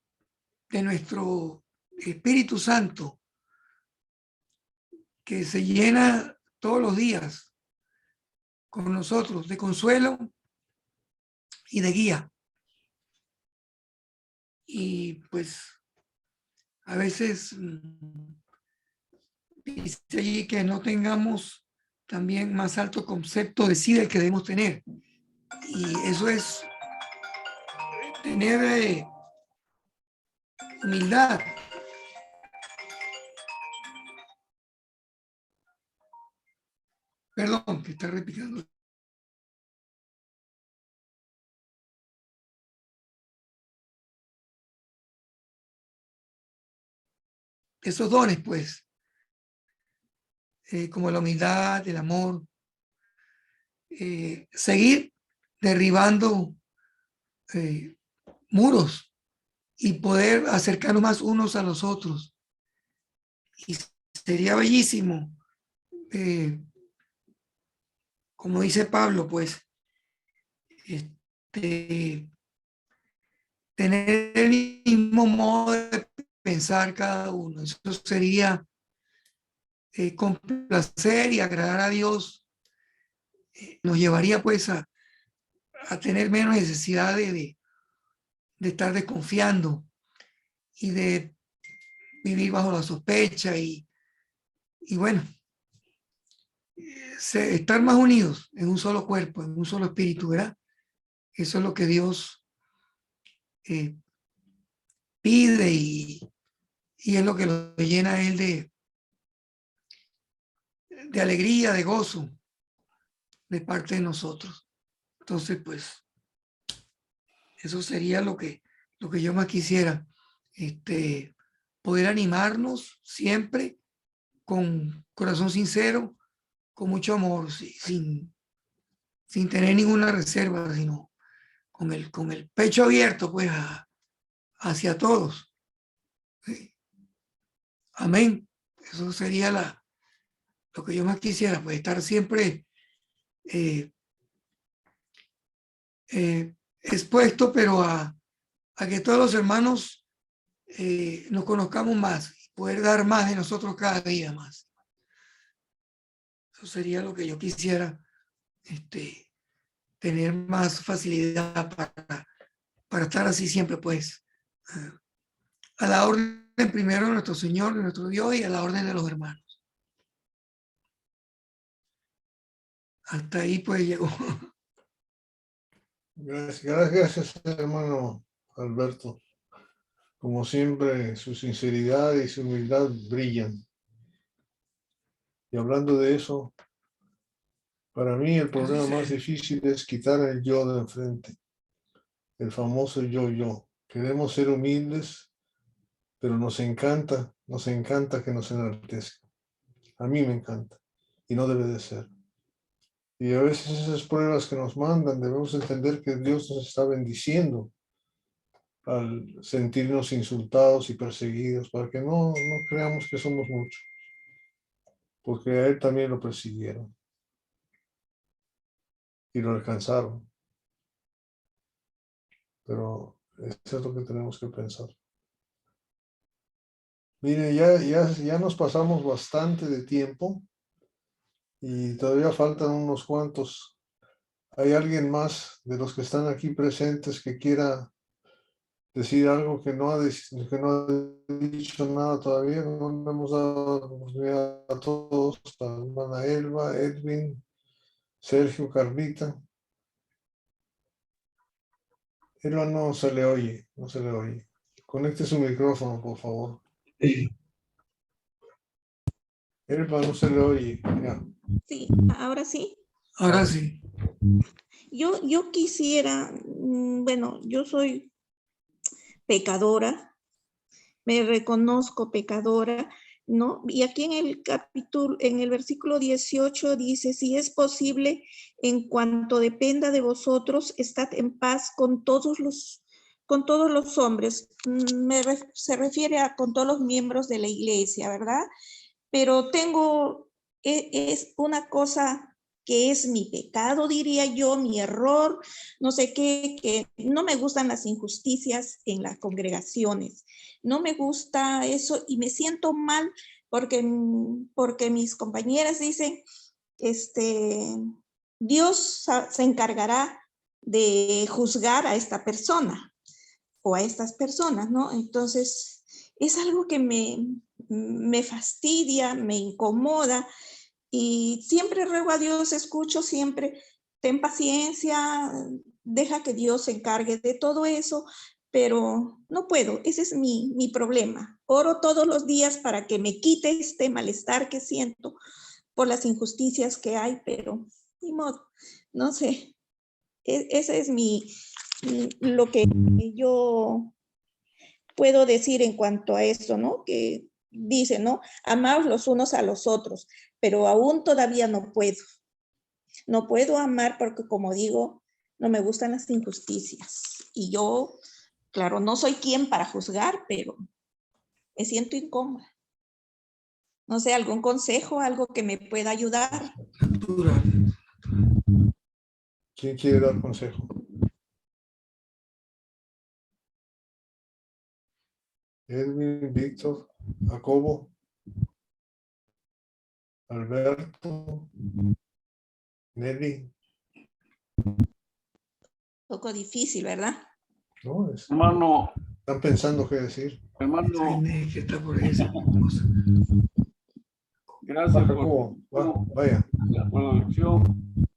nuestro Espíritu Santo, que se llena todos los días con nosotros de consuelo y de guía. Y pues a veces dice allí que no tengamos también más alto concepto de sí del que debemos tener. Y eso es tener humildad. Perdón, que está repitiendo. Esos dones, pues, como la humildad, el amor, seguir derribando muros y poder acercarnos más unos a los otros. Y sería bellísimo, como dice Pablo, pues, tener el mismo modo de pensar cada uno. Eso sería complacer y agradar a Dios. Nos llevaría pues a tener menos necesidad de estar desconfiando y de vivir bajo la sospecha y bueno, estar más unidos en un solo cuerpo, en un solo espíritu, ¿verdad? Eso es lo que Dios pide y es lo que lo llena a él de alegría, de gozo de parte de nosotros. Entonces, pues, eso sería lo que yo más quisiera, poder animarnos siempre con corazón sincero, con mucho amor, sin tener ninguna reserva, sino con el pecho abierto, pues, hacia todos. ¿Sí? Amén. Eso sería lo que yo más quisiera, pues, estar siempre expuesto, pero a que todos los hermanos nos conozcamos más y poder dar más de nosotros cada día más. Eso sería lo que yo quisiera, tener más facilidad para estar así siempre, pues, a la orden primero de nuestro Señor, de nuestro Dios, y a la orden de los hermanos. Hasta ahí pues llegó. Gracias, hermano Alberto. Como siempre, su sinceridad y su humildad brillan. Y hablando de eso, para mí el problema más difícil es quitar el yo de enfrente, el famoso yo. Queremos ser humildes, pero nos encanta que nos enaltezca. A mí me encanta y no debe de ser. Y a veces esas pruebas que nos mandan, debemos entender que Dios nos está bendiciendo al sentirnos insultados y perseguidos, para que no creamos que somos muchos, porque a él también lo persiguieron y lo alcanzaron. Pero eso es lo que tenemos que pensar. Mire, ya nos pasamos bastante de tiempo y todavía faltan unos cuantos. ¿Hay alguien más de los que están aquí presentes que quiera decir algo que no ha dicho nada todavía? No le hemos dado la oportunidad a todos, a la hermana Elba, Edwin, Sergio, Carlita. Elba no se le oye. Conecte su micrófono, por favor. Elba no se le oye. Ya. Sí, ahora sí. Ahora sí. Yo quisiera, bueno, yo soy pecadora, me reconozco pecadora, ¿no? Y aquí en el capítulo, en el versículo 18 dice, si es posible, en cuanto dependa de vosotros, estad en paz con todos los hombres. Se refiere a con todos los miembros de la iglesia, ¿verdad? Pero es una cosa que es mi pecado, diría yo, mi error, no sé qué, que no me gustan las injusticias en las congregaciones. No me gusta eso y me siento mal porque mis compañeras dicen, Dios se encargará de juzgar a esta persona o a estas personas, ¿no? Entonces, es algo que me fastidia, me incomoda y siempre ruego a Dios, escucho siempre, ten paciencia, deja que Dios se encargue de todo eso, pero no puedo, ese es mi problema. Oro todos los días para que me quite este malestar que siento por las injusticias que hay, pero ni modo, no sé. Ese es lo que yo puedo decir en cuanto a eso, ¿no? Que dice, ¿no? Amaos los unos a los otros, pero aún todavía no puedo. No puedo amar porque, como digo, no me gustan las injusticias. Y yo, claro, no soy quien para juzgar, pero me siento incómoda. No sé, algún consejo, algo que me pueda ayudar. ¿Quién quiere dar consejo? Edwin, Víctor, Jacobo, Alberto, Nelly. Un poco difícil, ¿verdad? ¿No? Hermano, Están pensando qué decir. hermano, Jaime, que está por ahí haciendo cosas. gracias por Jacobo, vaya. la lección.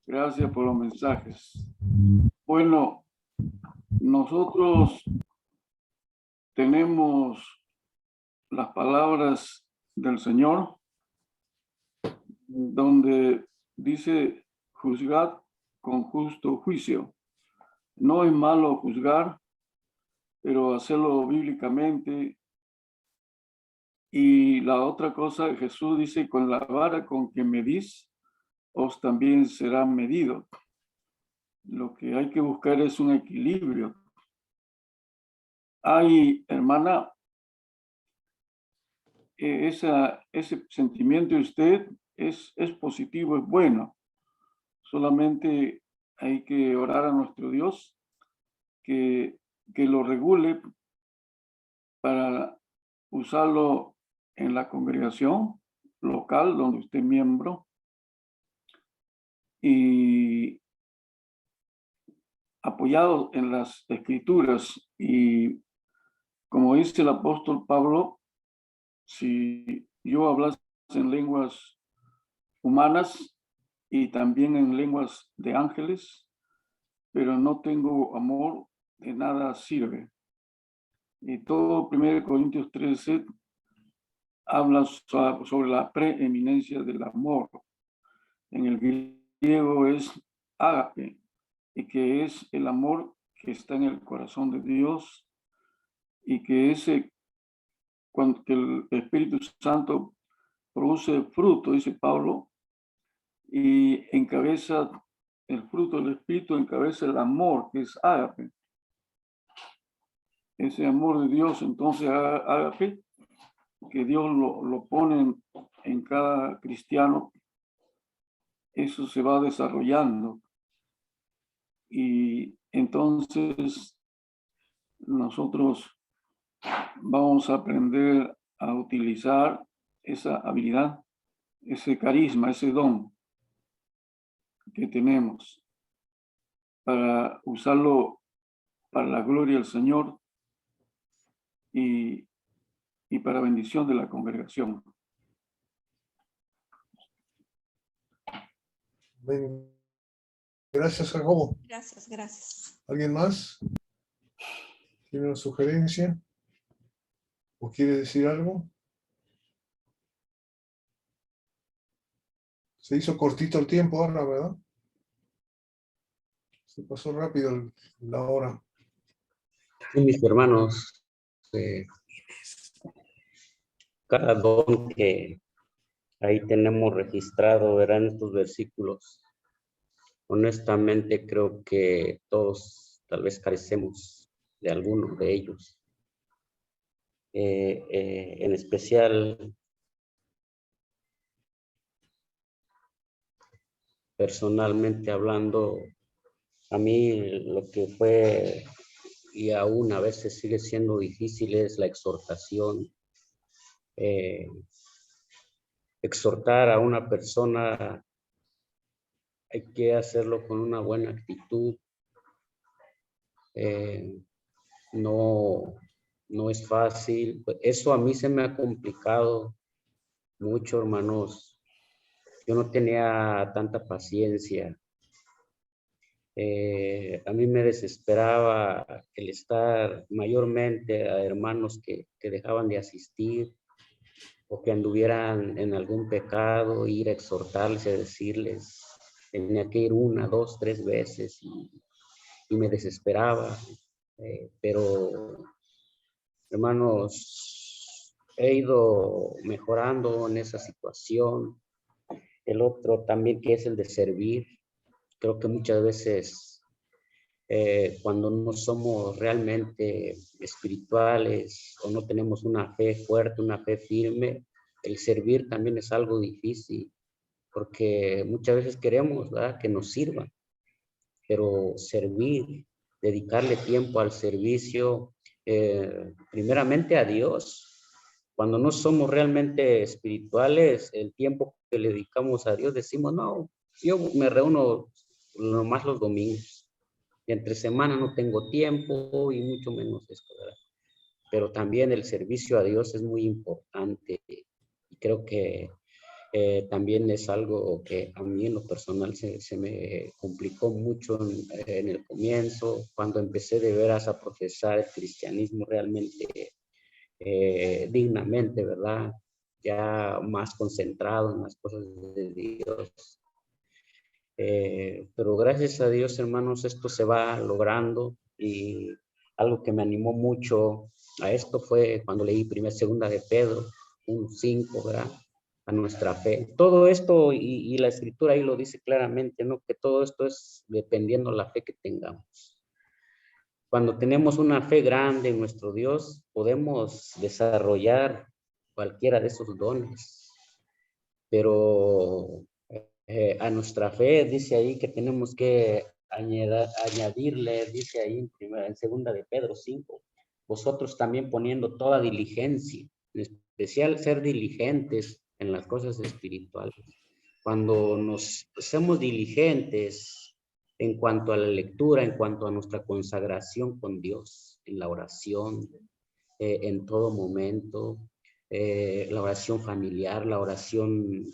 Gracias por los mensajes. Bueno, nosotros tenemos las palabras del Señor, donde dice: juzgad con justo juicio. No es malo juzgar, pero hacerlo bíblicamente. Y la otra cosa, Jesús dice: con la vara con que medís, os también será medido. Lo que hay que buscar es un equilibrio. Ay, hermana, ese sentimiento de usted es positivo, es bueno. Solamente hay que orar a nuestro Dios que lo regule para usarlo en la congregación local donde usted es miembro, y apoyado en las escrituras. Y como dice el apóstol Pablo, si yo hablase en lenguas humanas y también en lenguas de ángeles, pero no tengo amor, de nada sirve. Y todo 1 Corintios 13 habla sobre la preeminencia del amor. En el griego es ágape, y que es el amor que está en el corazón de Dios, y que cuando el Espíritu Santo produce fruto, dice Pablo, y encabeza el fruto del Espíritu, encabeza el amor, que es ágape. Ese amor de Dios, entonces, ágape, que Dios lo pone en cada cristiano, eso se va desarrollando. Y entonces nosotros vamos a aprender a utilizar esa habilidad, ese carisma, ese don que tenemos, para usarlo para la gloria del Señor y para bendición de la congregación. Gracias, Jacobo. Gracias, gracias. ¿Alguien más? ¿Tiene una sugerencia? ¿O quiere decir algo? Se hizo cortito el tiempo ahora, ¿verdad? Se pasó rápido la hora. Sí, mis hermanos, cada don que ahí tenemos registrado, verán estos versículos. Honestamente creo que todos tal vez carecemos de alguno de ellos. En especial, personalmente hablando, a mí lo que fue y aún a veces sigue siendo difícil es la exhortación. Exhortar a una persona hay que hacerlo con una buena actitud. No es fácil. Eso a mí se me ha complicado mucho, hermanos. Yo no tenía tanta paciencia. A mí me desesperaba el estar mayormente a hermanos que dejaban de asistir o que anduvieran en algún pecado, ir a exhortarles, a decirles. Tenía que ir 1, 2, 3 veces y me desesperaba. Pero, hermanos, he ido mejorando en esa situación. El otro también, que es el de servir. Creo que muchas veces cuando no somos realmente espirituales o no tenemos una fe fuerte, una fe firme, el servir también es algo difícil, porque muchas veces queremos, ¿verdad?, que nos sirvan, pero servir, dedicarle tiempo al servicio, primeramente a Dios. Cuando no somos realmente espirituales, el tiempo que le dedicamos a Dios, decimos, no, yo me reúno nomás los domingos. Y entre semana no tengo tiempo y mucho menos esto, ¿verdad? Pero también el servicio a Dios es muy importante. Y creo que también es algo que a mí en lo personal se me complicó mucho en el comienzo, cuando empecé de veras a profesar el cristianismo realmente dignamente, ¿verdad? Ya más concentrado en las cosas de Dios. Pero gracias a Dios, hermanos, esto se va logrando, y algo que me animó mucho a esto fue cuando leí segunda de Pedro 1:5, ¿verdad? A nuestra fe. Todo esto, y la escritura ahí lo dice claramente, ¿no? Que todo esto es dependiendo de la fe que tengamos. Cuando tenemos una fe grande en nuestro Dios, podemos desarrollar cualquiera de esos dones. Pero a nuestra fe dice ahí que tenemos que añadirle, dice ahí en segunda de Pedro 5, vosotros también poniendo toda diligencia, en especial ser diligentes en las cosas espirituales. Cuando nos hacemos diligentes en cuanto a la lectura, en cuanto a nuestra consagración con Dios, en la oración, en todo momento, la oración familiar, la oración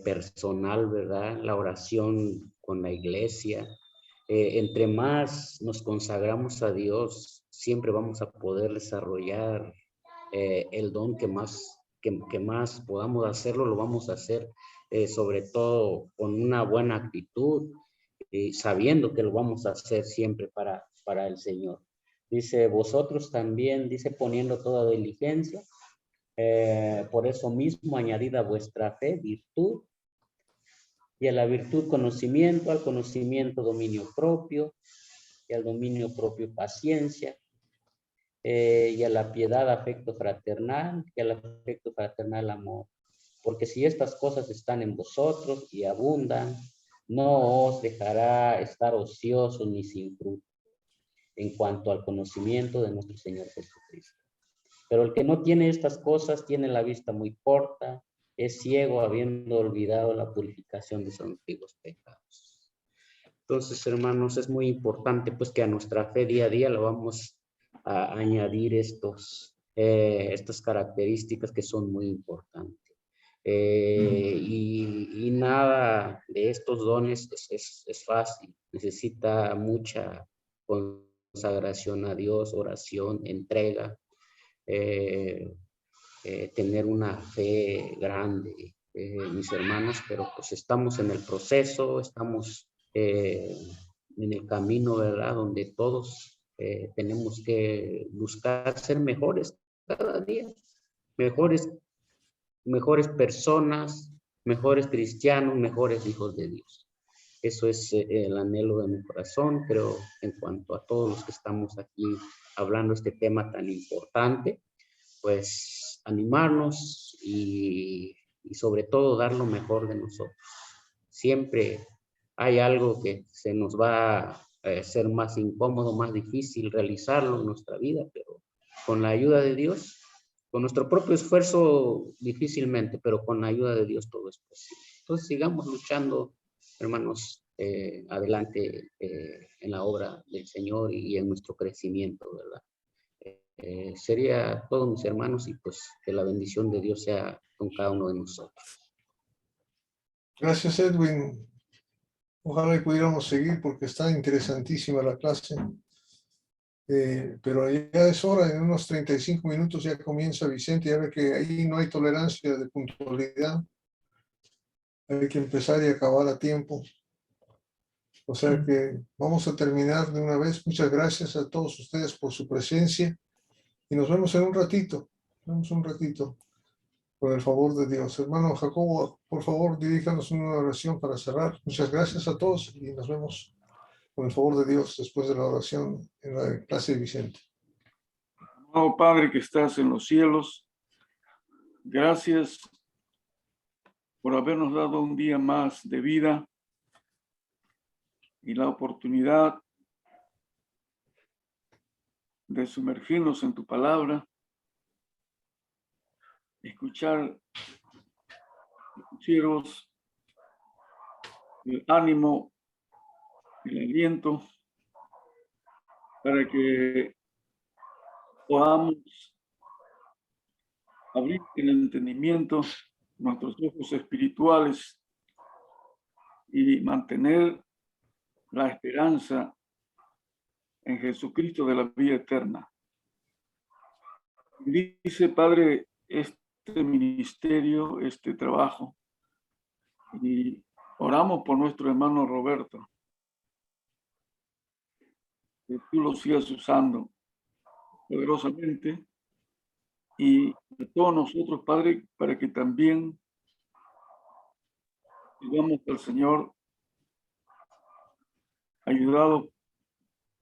personal, ¿verdad? La oración con la iglesia. Entre más nos consagramos a Dios, siempre vamos a poder desarrollar el don que más podamos hacerlo, lo vamos a hacer, sobre todo con una buena actitud, sabiendo que lo vamos a hacer siempre para el Señor. Dice, vosotros también, dice, poniendo toda diligencia, por eso mismo añadid a vuestra fe virtud, y a la virtud conocimiento, al conocimiento dominio propio, y al dominio propio paciencia, y a la piedad afecto fraternal, y al afecto fraternal amor. Porque si estas cosas están en vosotros y abundan, no os dejará estar ociosos ni sin fruto en cuanto al conocimiento de nuestro Señor Jesucristo. Pero el que no tiene estas cosas tiene la vista muy corta, es ciego, habiendo olvidado la purificación de sus antiguos pecados. Entonces, hermanos, es muy importante pues que a nuestra fe día a día le vamos a añadir estas características que son muy importantes. Y nada de estos dones es fácil, necesita mucha consagración a Dios, oración, entrega, tener una fe grande, mis hermanos, pero pues estamos en el proceso, estamos en el camino, ¿verdad? Donde todos tenemos que buscar ser mejores cada día, mejores personas, mejores cristianos, mejores hijos de Dios. Eso es el anhelo de mi corazón, creo, en cuanto a todos los que estamos aquí hablando este tema tan importante, pues animarnos y sobre todo dar lo mejor de nosotros. Siempre hay algo que se nos va a ser más incómodo, más difícil realizarlo en nuestra vida, pero con la ayuda de Dios, con nuestro propio esfuerzo difícilmente, pero con la ayuda de Dios todo es posible. Entonces sigamos luchando, hermanos, adelante en la obra del Señor y en nuestro crecimiento, ¿verdad? Sería todo, mis hermanos, y pues que la bendición de Dios sea con cada uno de nosotros. Gracias, Edwin. Ojalá y pudiéramos seguir porque está interesantísima la clase. Pero ya es hora, en unos 35 minutos ya comienza Vicente, ya ve que ahí no hay tolerancia de puntualidad. Hay que empezar y acabar a tiempo. O sea que vamos a terminar de una vez. Muchas gracias a todos ustedes por su presencia y nos vemos en un ratito. Nos vemos un ratito, con el favor de Dios. Hermano Jacobo, por favor, diríjanos una oración para cerrar. Muchas gracias a todos y nos vemos con el favor de Dios después de la oración en la clase de Vicente. Oh Padre que estás en los cielos, gracias por habernos dado un día más de vida y la oportunidad de sumergirnos en tu palabra, escuchar siervos, el ánimo, el aliento, para que podamos abrir el entendimiento, nuestros ojos espirituales y mantener la esperanza en Jesucristo de la vida eterna. Dice, Padre, este ministerio, este trabajo, y oramos por nuestro hermano Roberto, que tú lo sigas usando poderosamente, y a todos nosotros, Padre, para que también sigamos al Señor ayudado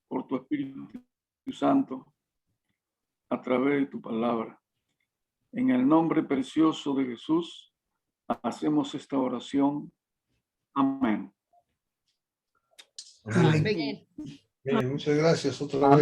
por tu Espíritu Santo a través de tu palabra. En el nombre precioso de Jesús, hacemos esta oración. Amén. Amén. Amén. Bien, muchas gracias otra vez.